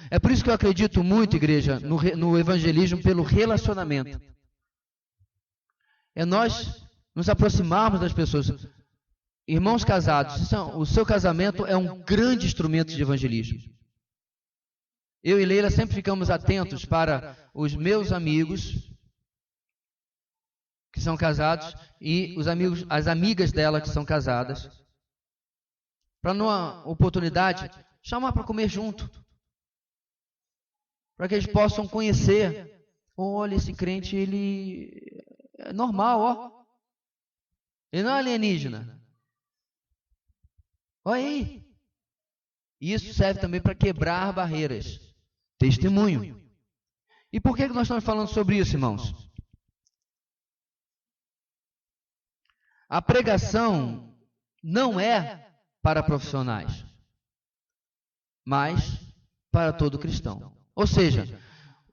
É por isso que eu acredito muito, igreja, no evangelismo pelo relacionamento. É nós nos aproximarmos das pessoas. Irmãos casados, o seu casamento é um grande instrumento de evangelismo. Eu e Leila sempre ficamos atentos para os meus amigos que são casados e as amigas dela que são casadas, para numa oportunidade chamar para comer junto, para que eles possam conhecer. Olha, esse crente, ele é normal, ó. Ele não é alienígena. Olha aí. Isso serve também para quebrar barreiras. Testemunho. E por que nós estamos falando sobre isso, irmãos? A pregação não é para profissionais, mas para todo cristão. Ou seja,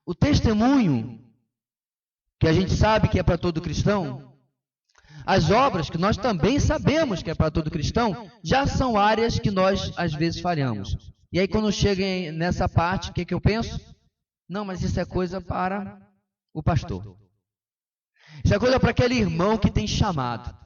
o testemunho, que a gente sabe que é para todo cristão, as obras que nós também sabemos que é para todo cristão, já são áreas que nós às vezes falhamos. E aí quando chega nessa parte, o que eu penso? Não, mas isso é coisa para o pastor. Isso é coisa para aquele irmão que tem chamado.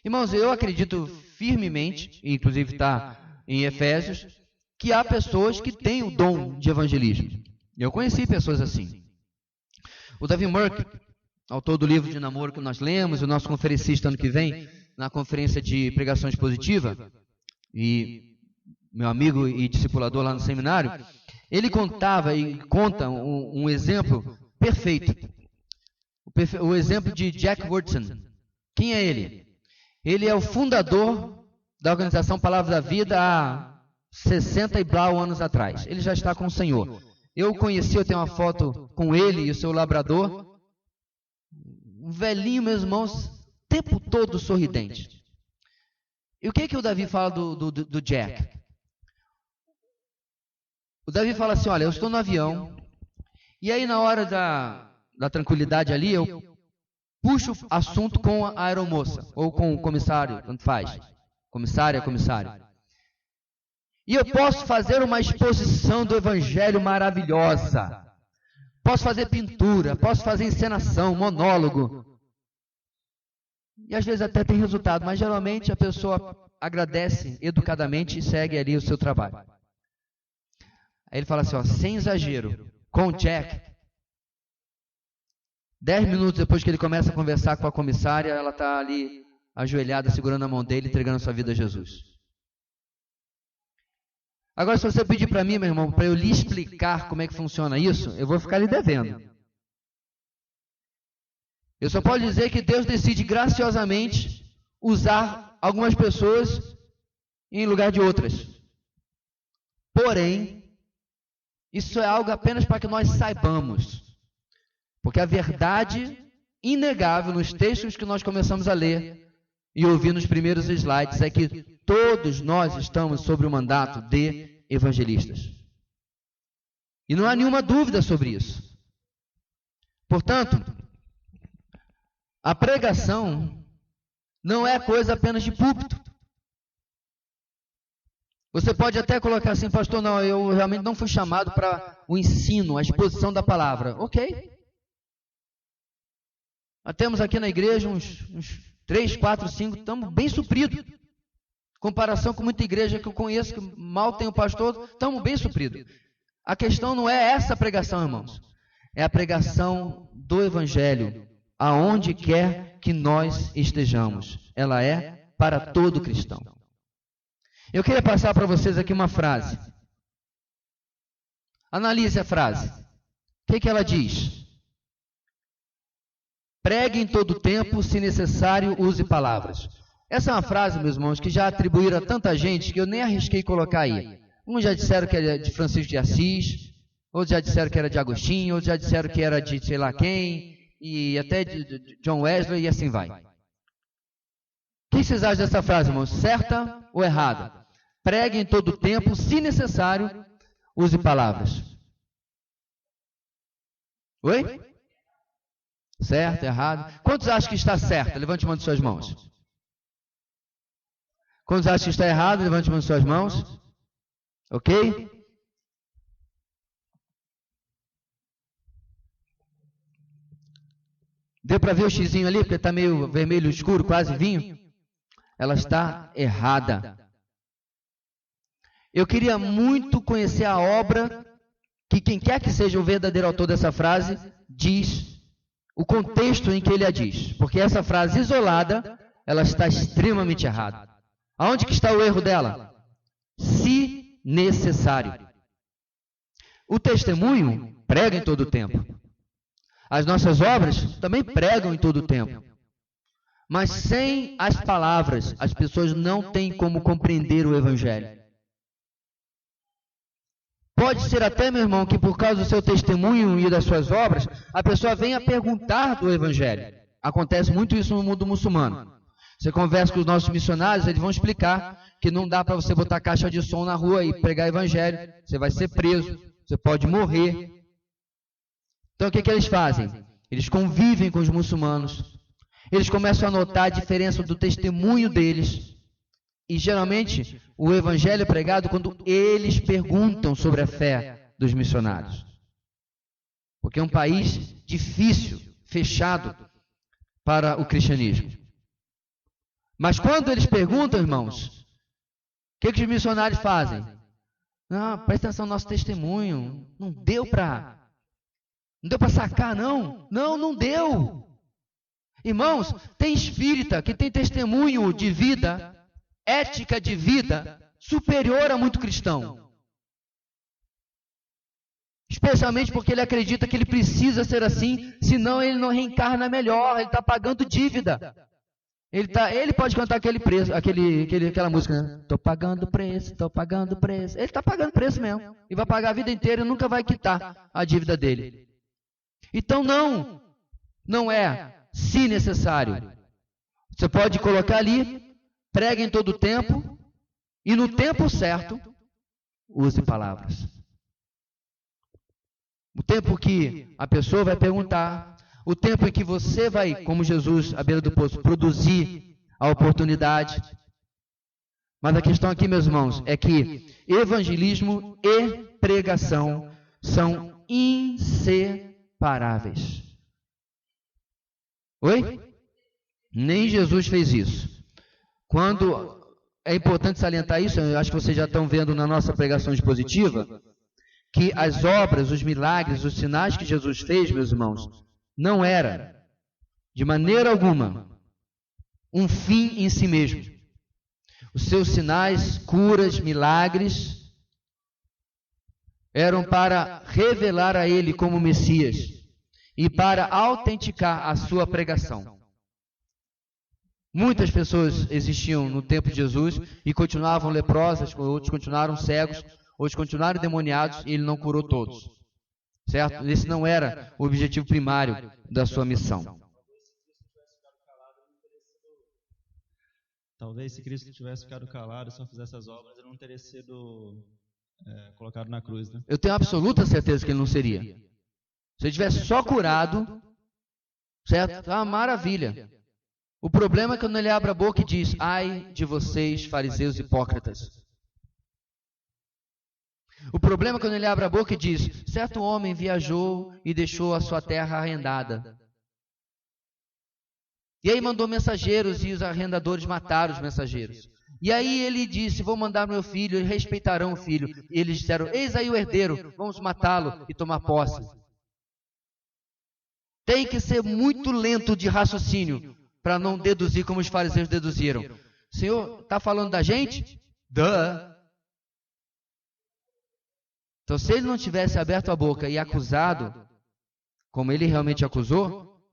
Irmãos, eu acredito firmemente, inclusive está em Efésios, que há pessoas que têm o dom de evangelismo. Eu conheci pessoas assim. O Davi Merck, autor do livro de namoro que nós lemos, o nosso conferencista ano que vem, na conferência de pregação expositiva, e meu amigo e discipulador lá no seminário, ele contava e conta um exemplo perfeito. O exemplo de Jack Wurtson. Quem é ele? Ele é o fundador da organização Palavra da Vida há 60 e blau anos atrás. Ele já está com o Senhor. Eu o conheci, eu tenho uma foto com ele e o seu labrador. Um velhinho, meus irmãos, o tempo todo sorridente. E o que o Davi fala do Jack? O Davi fala assim, olha, eu estou no avião, e aí na hora da tranquilidade ali, eu puxo assunto com a aeromoça, ou com o comissário, tanto faz. Comissária, comissário. E eu posso fazer uma exposição do evangelho maravilhosa. Posso fazer pintura, posso fazer encenação, monólogo. E às vezes até tem resultado, mas geralmente a pessoa agradece educadamente e segue ali o seu trabalho. Aí ele fala assim, ó, sem exagero, com o Jack, 10 minutos depois que ele começa a conversar com a comissária, ela está ali ajoelhada, segurando a mão dele, entregando sua vida a Jesus. Agora, se você pedir para mim, meu irmão, para eu lhe explicar como é que funciona isso, eu vou ficar lhe devendo. Eu só posso dizer que Deus decide graciosamente usar algumas pessoas em lugar de outras. Porém, isso é algo apenas para que nós saibamos. Porque a verdade inegável nos textos que nós começamos a ler e ouvir nos primeiros slides é que todos nós estamos sob o mandato de evangelistas. E não há nenhuma dúvida sobre isso. Portanto, a pregação não é coisa apenas de púlpito. Você pode até colocar assim, pastor, não, eu realmente não fui chamado para o ensino, a exposição da palavra. Ok. Nós temos aqui na igreja uns 3, 4, 5, estamos bem supridos. Comparação com muita igreja que eu conheço, que mal tem o pastor, estamos bem supridos. A questão não é essa pregação, irmãos. É a pregação do Evangelho, aonde quer que nós estejamos. Ela é para todo cristão. Eu queria passar para vocês aqui uma frase. Analise a frase. O que ela diz? Pregue em todo tempo, se necessário, use palavras. Essa é uma frase, meus irmãos, que já atribuíram a tanta gente que eu nem arrisquei colocar aí. Uns já disseram que era de Francisco de Assis, outros já disseram que era de Agostinho, outros já disseram que era de sei lá quem, e até de John Wesley, e assim vai. O que vocês acham dessa frase, irmãos? Certa ou errada? Pregue em todo tempo, se necessário, use palavras. Oi? Certo, errado? Quantos acham que está certo? Levante uma de suas mãos. Quantos acham que está errado? Levante uma de suas mãos. Ok? Deu para ver o xizinho ali, porque está meio vermelho escuro, quase vinho? Ela está errada. Eu queria muito conhecer a obra que quem quer que seja o verdadeiro autor dessa frase diz, o contexto em que ele a diz. Porque essa frase isolada, ela está extremamente errada. Aonde que está o erro dela? Se necessário. O testemunho prega em todo o tempo. As nossas obras também pregam em todo o tempo. Mas sem as palavras, as pessoas não têm como compreender o Evangelho. Pode ser até, meu irmão, que por causa do seu testemunho e das suas obras, a pessoa venha perguntar do Evangelho. Acontece muito isso no mundo muçulmano. Você conversa com os nossos missionários, eles vão explicar que não dá para você botar caixa de som na rua e pregar Evangelho. Você vai ser preso, você pode morrer. Então o que eles fazem? Eles convivem com os muçulmanos. Eles começam a notar a diferença do testemunho deles. E geralmente o Evangelho é pregado quando eles perguntam sobre a fé dos missionários. Porque é um país difícil, fechado para o cristianismo. Mas quando eles perguntam, irmãos, o que os missionários fazem? Não, presta atenção no nosso testemunho. Não deu para sacar, não. Não deu. Irmãos, tem espírita que tem testemunho de vida, ética de vida, superior a muito cristão. Especialmente porque ele acredita que ele precisa ser assim, senão ele não reencarna melhor, ele está pagando dívida. Ele pode cantar aquela música, né? Tô pagando preço. Ele está pagando preço mesmo. E vai pagar a vida inteira e nunca vai quitar a dívida dele. Então não é, se necessário. Você pode colocar ali, pregue em todo o tempo, e no tempo certo, use palavras. O tempo que a pessoa vai perguntar, o tempo em que você vai, como Jesus, à beira do poço, produzir a oportunidade. Mas a questão aqui, meus irmãos, é que evangelismo e pregação são inseparáveis. Oi? Nem Jesus fez isso. Quando é importante salientar isso, eu acho que vocês já estão vendo na nossa pregação expositiva, que as obras, os milagres, os sinais que Jesus fez, meus irmãos, não era, de maneira alguma, um fim em si mesmo. Os seus sinais, curas, milagres, eram para revelar a Ele como Messias e para autenticar a sua pregação. Muitas pessoas existiam no tempo de Jesus e continuavam leprosas, outros continuaram cegos, outros continuaram endemoniados e Ele não curou todos. Certo? Esse não era o objetivo primário da sua missão. Talvez se Cristo tivesse ficado calado e só fizesse as obras, ele não teria sido colocado na cruz, né? Eu tenho absoluta certeza que ele não seria. Se ele tivesse só curado, certo? Ah, maravilha. O problema é quando ele abre a boca e diz: ai de vocês, fariseus hipócritas. O problema é quando ele abre a boca e diz: certo homem viajou e deixou a sua terra arrendada. E aí mandou mensageiros e os arrendadores mataram os mensageiros. E aí ele disse: vou mandar meu filho, e respeitarão o filho. E eles disseram: eis aí o herdeiro, vamos matá-lo e tomar posse. Tem que ser muito lento de raciocínio para não deduzir como os fariseus deduziram. Senhor, está falando da gente? Então, se ele não tivesse aberto a boca e acusado, como ele realmente acusou,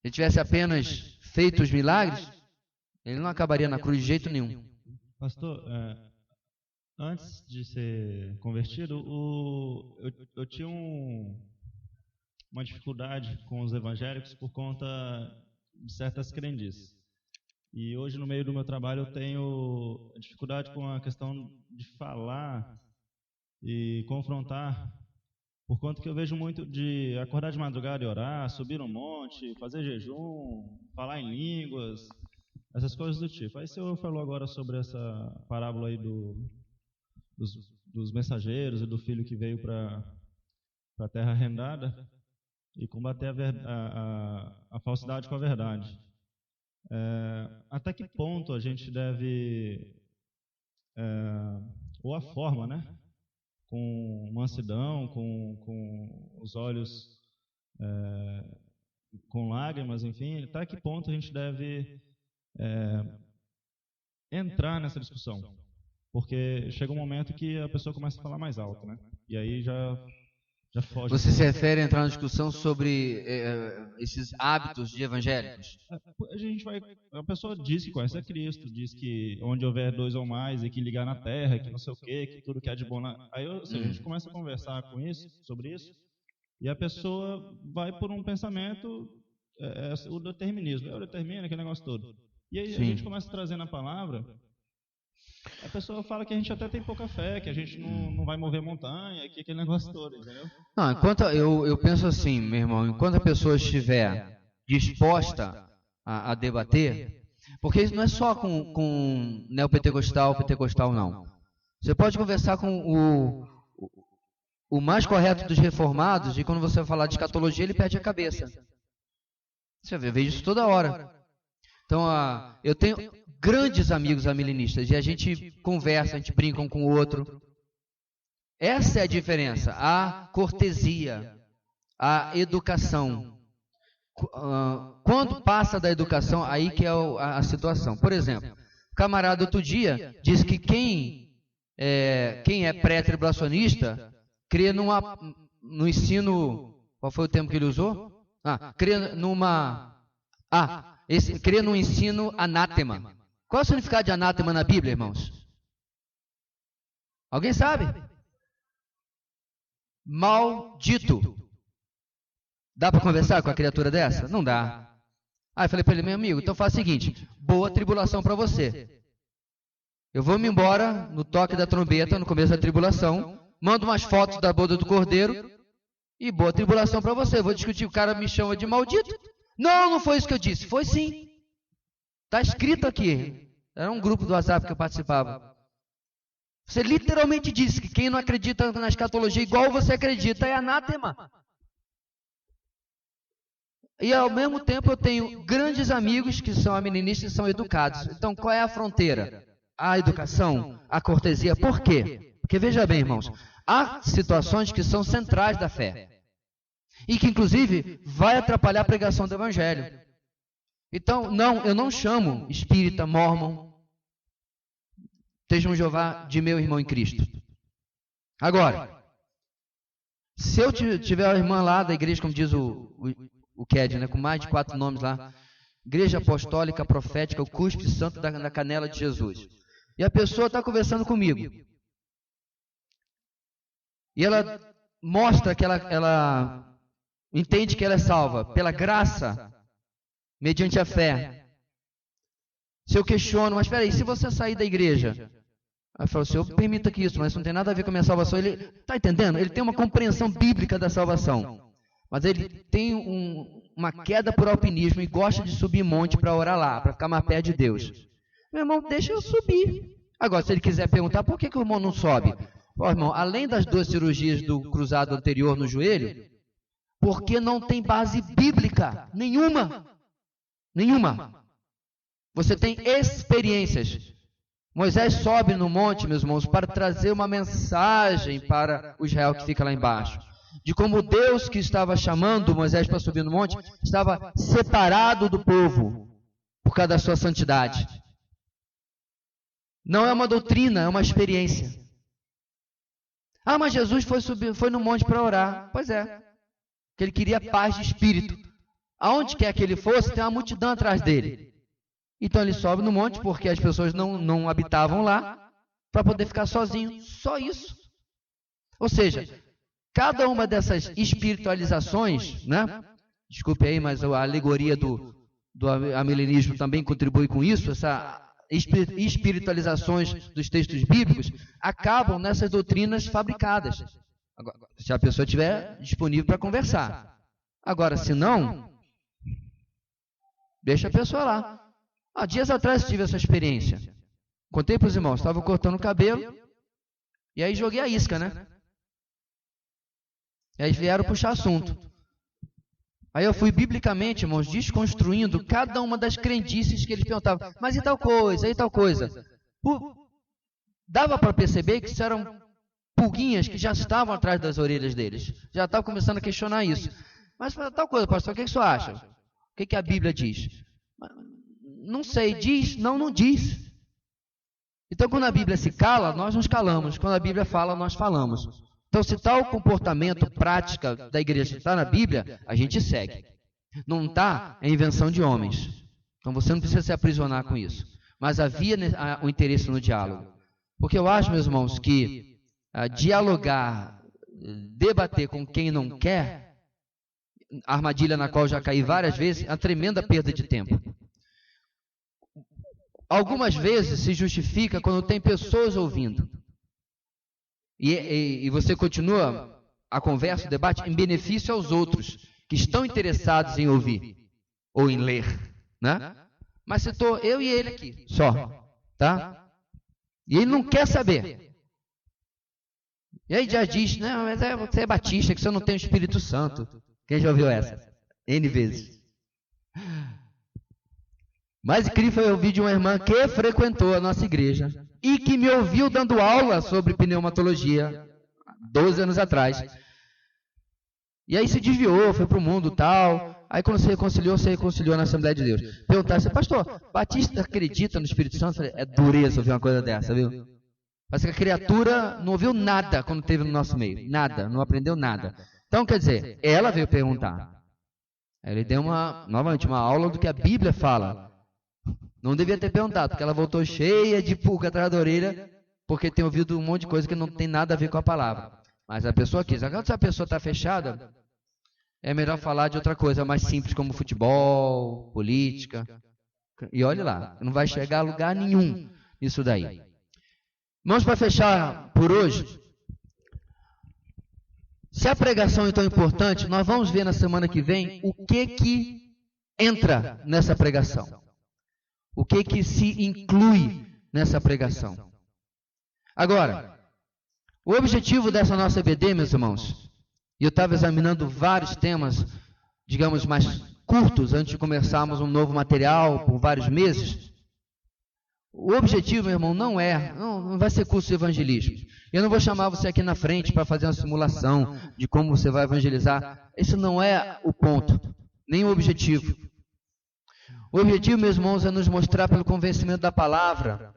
se ele tivesse apenas feito os milagres, ele não acabaria na cruz de jeito nenhum. Pastor, antes de ser convertido, eu tinha uma dificuldade com os evangélicos por conta de certas crendices. E hoje, no meio do meu trabalho, eu tenho dificuldade com a questão de falar e confrontar, por conta que eu vejo muito de acordar de madrugada e orar, subir um monte, fazer jejum, falar em línguas, essas coisas do tipo. Aí o senhor falou agora sobre essa parábola aí dos mensageiros e do filho que veio para a terra arrendada e combater a falsidade com a verdade. Até que ponto a gente deve, ou a forma, né? Com mansidão, com os olhos com lágrimas, enfim, até que ponto a gente deve entrar nessa discussão? Porque chega um momento que a pessoa começa a falar mais alto, né? E aí já foge. Você se refere a entrar na discussão sobre esses hábitos de evangélicos? A pessoa diz que conhece a Cristo, diz que onde houver dois ou mais, e que ligar na terra, que não sei o quê, que tudo que há de bom. Aí a gente começa a conversar sobre isso, e a pessoa vai por um pensamento, o determinismo. Eu determino aquele negócio todo. E aí a gente começa a trazer na palavra. A pessoa fala que a gente até tem pouca fé, que a gente não vai mover montanha, que aquele negócio todo, entendeu? Não, eu penso assim, meu irmão, enquanto a pessoa estiver disposta a debater, porque isso não é só com neopentecostal, pentecostal, não. Você pode conversar com o mais correto dos reformados, e quando você vai falar de escatologia, ele perde a cabeça. Você vê isso toda hora. Então, eu tenho grandes amigos amilenistas, e a gente conversa, a gente brinca um com o outro. Essa é a diferença, a cortesia, a educação. Quando passa da educação, aí que é a situação. Por exemplo, o camarada outro dia disse que quem é pré-tribulacionista crê no ensino... Qual foi o termo que ele usou? Crê crê no ensino anátema. Qual é o significado de anátema na Bíblia, irmãos? Alguém sabe? Maldito. Dá para conversar com a criatura dessa? Não dá. Aí eu falei para ele: meu amigo, então faz o seguinte, boa tribulação para você. Eu vou me embora no toque da trombeta, no começo da tribulação, mando umas fotos da boda do cordeiro e boa tribulação para você. Eu vou discutir, o cara me chama de maldito. Não foi isso que eu disse. Foi sim. Está escrito aqui. Era um grupo do WhatsApp que eu participava. Você literalmente disse que quem não acredita na escatologia igual você acredita é anátema. E ao mesmo tempo eu tenho grandes amigos que são amilenistas e são educados. Então qual é a fronteira? A educação, a cortesia. Por quê? Porque veja bem, irmãos, há situações que são centrais da fé. E que inclusive vai atrapalhar a pregação do evangelho. Então, eu não chamo espírita, mormon, testemunho de Jeová de meu irmão em Cristo. Agora, se eu tiver uma irmã lá da igreja, como diz o Ked, né, com mais de 4 nomes lá, Igreja Apostólica Profética, o Cuspe Santo da Canela de Jesus, e a pessoa está conversando comigo, e ela mostra que ela entende que ela é salva pela graça, mediante a fé. Se eu questiono, mas espera aí, se você sair da igreja, Aí falou, Senhor, permita que isso, mas isso não tem nada a ver com a minha salvação. Ele, está entendendo? Ele tem uma compreensão bíblica da salvação, mas ele tem uma queda por alpinismo e gosta de subir monte para orar lá, para ficar mais perto de Deus. Meu irmão, deixa eu subir. Agora, se ele quiser perguntar, por que o irmão não sobe? Ó, irmão, além das 2 cirurgias do cruzado anterior no joelho, porque não tem base bíblica nenhuma. Nenhuma. Você tem experiências. Moisés sobe no monte, meus irmãos, para trazer uma mensagem para o Israel que fica lá embaixo. De como Deus que estava chamando Moisés para subir no monte, estava separado do povo por causa da sua santidade. Não é uma doutrina, é uma experiência. Ah, mas Jesus foi no monte para orar. Pois é, porque ele queria paz de espírito. Aonde quer que ele fosse, tem uma multidão atrás dele. Então ele sobe no monte, porque as pessoas não habitavam lá, para poder ficar sozinho. Só isso. Ou seja, cada uma dessas espiritualizações, né? Desculpe aí, mas a alegoria do amilenismo também contribui com isso, essa espiritualizações dos textos bíblicos acabam nessas doutrinas fabricadas. Agora, se a pessoa estiver disponível para conversar. Agora, se não, deixa a pessoa lá. Dias atrás eu tive essa experiência. Contei para os irmãos, estava cortando o cabelo e aí joguei a isca, né? E aí vieram puxar assunto. Aí eu fui biblicamente, irmãos, desconstruindo cada uma das crendices que eles perguntavam. Mas e tal coisa, e tal coisa? Dava para perceber que isso eram pulguinhas que já estavam atrás das orelhas deles. Já estavam começando a questionar isso. Mas tal coisa, pastor, o que você acha? O que a Bíblia diz? Não sei, diz? Não diz. Então, quando a Bíblia se cala, nós nos calamos. Quando a Bíblia fala, nós falamos. Então, se tal comportamento, prática da igreja está na Bíblia, a gente segue. Não está, é invenção de homens. Então, você não precisa se aprisionar com isso. Mas havia o interesse no diálogo. Porque eu acho, meus irmãos, que dialogar, debater com quem não quer, armadilha na qual já caí várias vezes, é uma tremenda perda de tempo. Algumas vezes se justifica quando tem pessoas ouvindo. E você continua a conversa, o debate, em benefício aos outros, que estão interessados em ouvir ou em ler, né? Mas se estou eu e ele aqui, só, tá? E ele não quer saber. E aí já diz, não, mas você é batista, que você não tem o Espírito Santo. Quem já ouviu essa? N vezes. Mas incrível foi ouvir de uma irmã que frequentou a nossa igreja e que me ouviu dando aula sobre pneumatologia 12 anos atrás. E aí se desviou, foi para o mundo tal. Aí quando se reconciliou na Assembleia de Deus. Perguntasse, pastor, batista acredita no Espírito Santo? É dureza ouvir uma coisa dessa, viu? Parece que a criatura não ouviu nada quando esteve no nosso meio. Nada, não aprendeu nada. Então, quer dizer, ela veio perguntar. Ele deu novamente uma aula do que a Bíblia fala. Não devia ter perguntado, porque ela voltou cheia de pulga atrás da orelha, porque tem ouvido um monte de coisa que não tem nada a ver com a palavra. Mas a pessoa quis. Agora, se a pessoa está fechada, é melhor falar de outra coisa mais simples, como futebol, política. E olhe lá, não vai chegar a lugar nenhum nisso daí. Vamos para fechar por hoje. Se a pregação é tão importante, nós vamos ver na semana que vem o que entra nessa pregação. O que se inclui nessa pregação. Agora, o objetivo dessa nossa EBD, meus irmãos, e eu estava examinando vários temas, digamos, mais curtos, antes de começarmos um novo material por vários meses. O objetivo, meu irmão, não vai ser curso de evangelismo. Eu não vou chamar você aqui na frente para fazer uma simulação de como você vai evangelizar. Esse não é o ponto, nem o objetivo. O objetivo, meus irmãos, é nos mostrar pelo convencimento da palavra,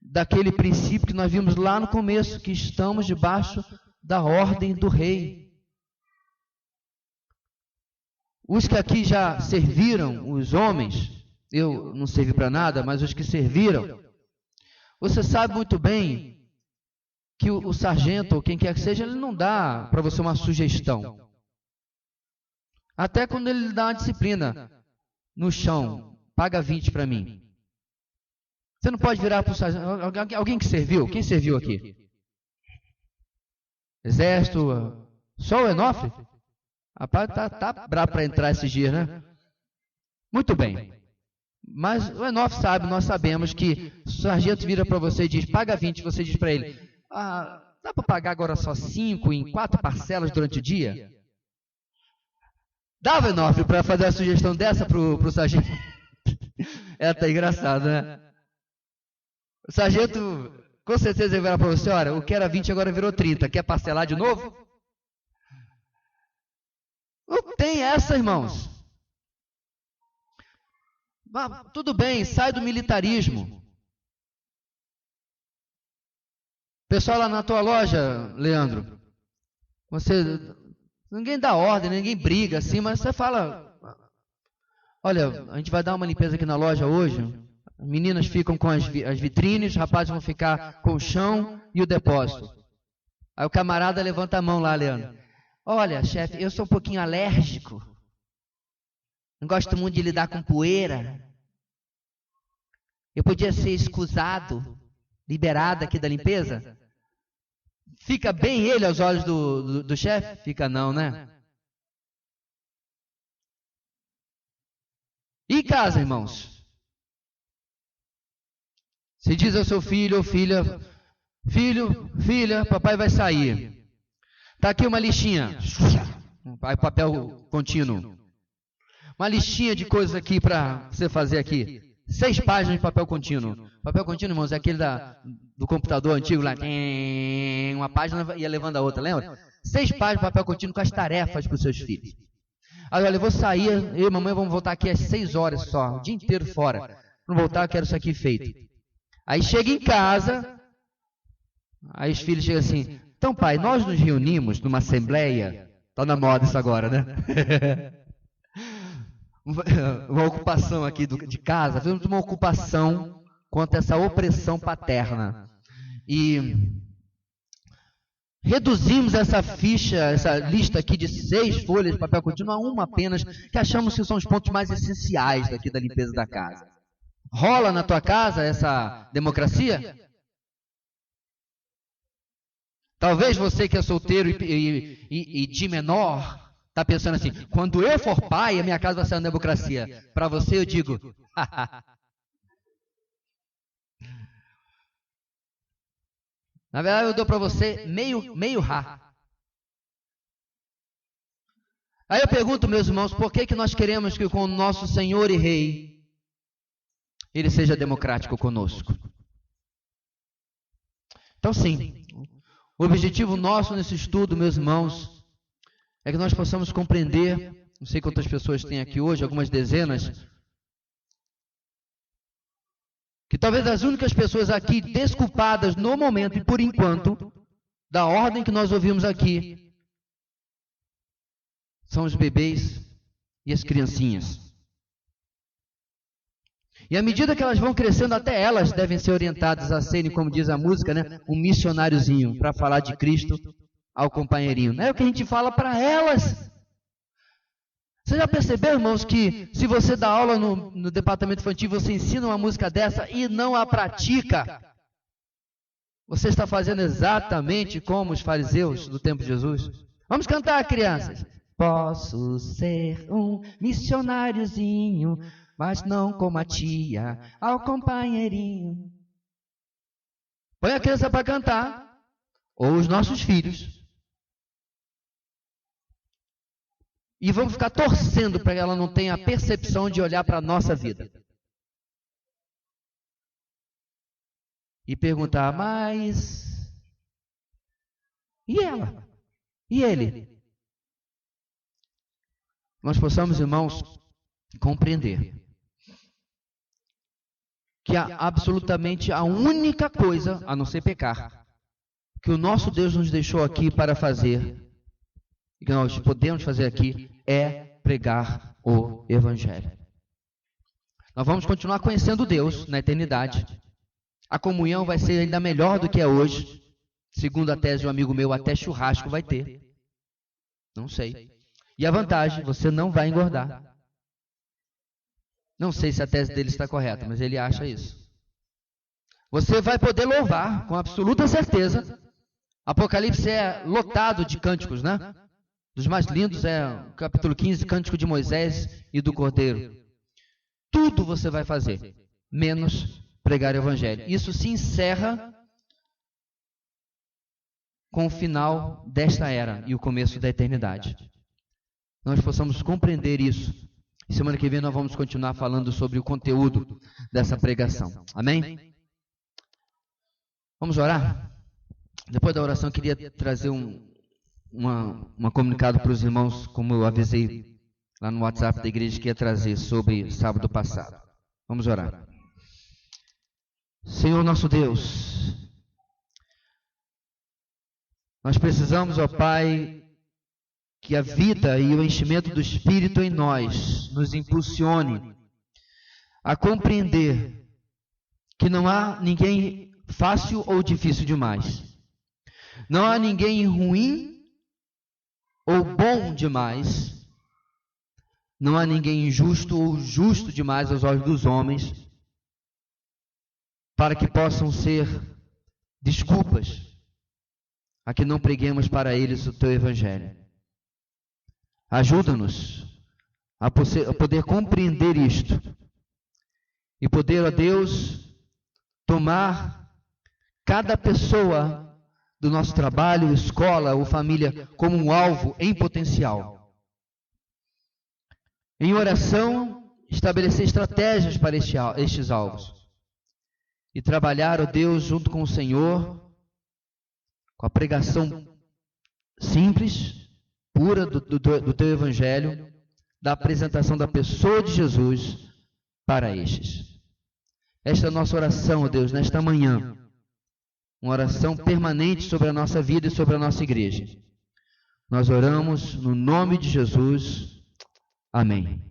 daquele princípio que nós vimos lá no começo, que estamos debaixo da ordem do rei. Os que aqui já serviram, os homens, eu não servi para nada, mas os que serviram, você sabe muito bem que o sargento, ou quem quer que seja, ele não dá para você uma sugestão. Até quando ele dá uma disciplina no chão, paga 20 para mim. Você não pode virar para o sargento. Alguém que serviu? Quem serviu aqui? Exército. Só o Enofre? Rapaz, tá brabo para entrar esses dias, né? Muito bem. Mas o Enofre sabe, nós sabemos que o sargento vira para você e diz, paga 20, você diz para ele, dá para pagar agora só 5 em 4 parcelas durante o dia? Dava, Enofre, para fazer a sugestão dessa pro sargento? Tá engraçado, né? O sargento, com certeza, ele vai virar para você, olha, o que era 20 agora virou 30, quer parcelar de novo? Não tem essa, irmãos. Tudo bem, sai do militarismo. Pessoal lá na tua loja, Leandro, ninguém dá ordem, ninguém briga assim, mas você fala, olha, a gente vai dar uma limpeza aqui na loja hoje, as meninas ficam com as vitrines, os rapazes vão ficar com o chão e o depósito. Aí o camarada levanta a mão lá, Leandro. Olha, chefe, eu sou um pouquinho alérgico. Não gosto muito de lidar com poeira. Eu podia ser escusado, liberado aqui da limpeza? Fica bem ele aos olhos do chefe? Fica não, né? E em casa, irmãos? Se diz ao seu filho ou filha, filha, papai vai sair. Tá aqui uma listinha. Papel contínuo. Uma listinha de coisas aqui para você fazer aqui. 6 páginas de papel contínuo. Papel contínuo, irmãos, é aquele do computador antigo lá. Uma página ia levando a outra, lembra? 6 páginas de papel contínuo com as tarefas para os seus filhos. Aí, olha, eu vou sair, eu e mamãe vamos voltar aqui às 6 horas só, o dia inteiro fora. Quando voltar, eu quero isso aqui feito. Aí chega em casa, aí os filhos chegam assim, então pai, nós nos reunimos numa assembleia, tá na moda isso agora, né? Uma ocupação aqui de casa, fizemos uma ocupação contra essa opressão paterna. E reduzimos essa ficha, essa lista aqui de 6 folhas de papel contínuo a uma apenas, que achamos que são os pontos mais essenciais daqui da limpeza da casa. Rola na tua casa essa democracia? Talvez você que é solteiro e de menor está pensando assim, quando eu for pai, a minha casa vai ser uma democracia. Para você eu digo, na verdade eu dou para você meio rá. Aí eu pergunto, meus irmãos, por que nós queremos que com o nosso Senhor e Rei, Ele seja democrático conosco? Então sim, o objetivo nosso nesse estudo, meus irmãos, é que nós possamos compreender, não sei quantas pessoas tem aqui hoje, algumas dezenas, que talvez as únicas pessoas aqui desculpadas no momento e por enquanto, da ordem que nós ouvimos aqui, são os bebês e as criancinhas. E à medida que elas vão crescendo, até elas devem ser orientadas a serem, como diz a música, né, um missionáriozinho para falar de Cristo ao companheirinho. Não é o que a gente fala para elas. Você já percebeu, irmãos, que se você dá aula no departamento infantil, você ensina uma música dessa e não a pratica, você está fazendo exatamente como os fariseus do tempo de Jesus? Vamos cantar, crianças. Posso ser um missionáriozinho, mas não como a tia, ao companheirinho. Põe a criança para cantar, ou os nossos filhos. E vamos ficar torcendo para que ela não tenha a percepção de olhar para a nossa vida. E perguntar, mas... E ela? E ele? Nós possamos, irmãos, compreender que há absolutamente a única coisa, a não ser pecar, que o nosso Deus nos deixou aqui para fazer, e que nós podemos fazer aqui, é pregar o Evangelho. Nós vamos continuar conhecendo Deus na eternidade. A comunhão vai ser ainda melhor do que é hoje. Segundo a tese de um amigo meu, até churrasco vai ter. Não sei. E a vantagem, você não vai engordar. Não sei se a tese dele está correta, mas ele acha isso. Você vai poder louvar com absoluta certeza. Apocalipse é lotado de cânticos, né? Dos mais lindos é o capítulo 15, cântico de Moisés e do Cordeiro. Tudo você vai fazer, menos pregar o Evangelho. Isso se encerra com o final desta era e o começo da eternidade. Nós possamos compreender isso. E semana que vem nós vamos continuar falando sobre o conteúdo dessa pregação. Amém? Vamos orar? Depois da oração, eu queria trazer um comunicado para os irmãos, como eu avisei lá no WhatsApp da igreja, que ia trazer sobre sábado passado. Vamos orar. Senhor nosso Deus, nós precisamos, ó Pai, que a vida e o enchimento do Espírito em nós nos impulsione a compreender que não há ninguém fácil ou difícil demais. Não há ninguém ruim ou bom demais. Não há ninguém injusto ou justo demais aos olhos dos homens, para que possam ser desculpas a que não preguemos para eles o Teu Evangelho. Ajuda-nos a poder compreender isto e poder, ó Deus, tomar cada pessoa do nosso trabalho, escola ou família como um alvo em potencial. Em oração, estabelecer estratégias para estes alvos e trabalhar, ó Deus, junto com o Senhor, com a pregação simples, pura do Teu Evangelho, da apresentação da pessoa de Jesus para estes. Esta é a nossa oração, ó Deus, nesta manhã. Uma oração permanente sobre a nossa vida e sobre a nossa igreja. Nós oramos no nome de Jesus. Amém.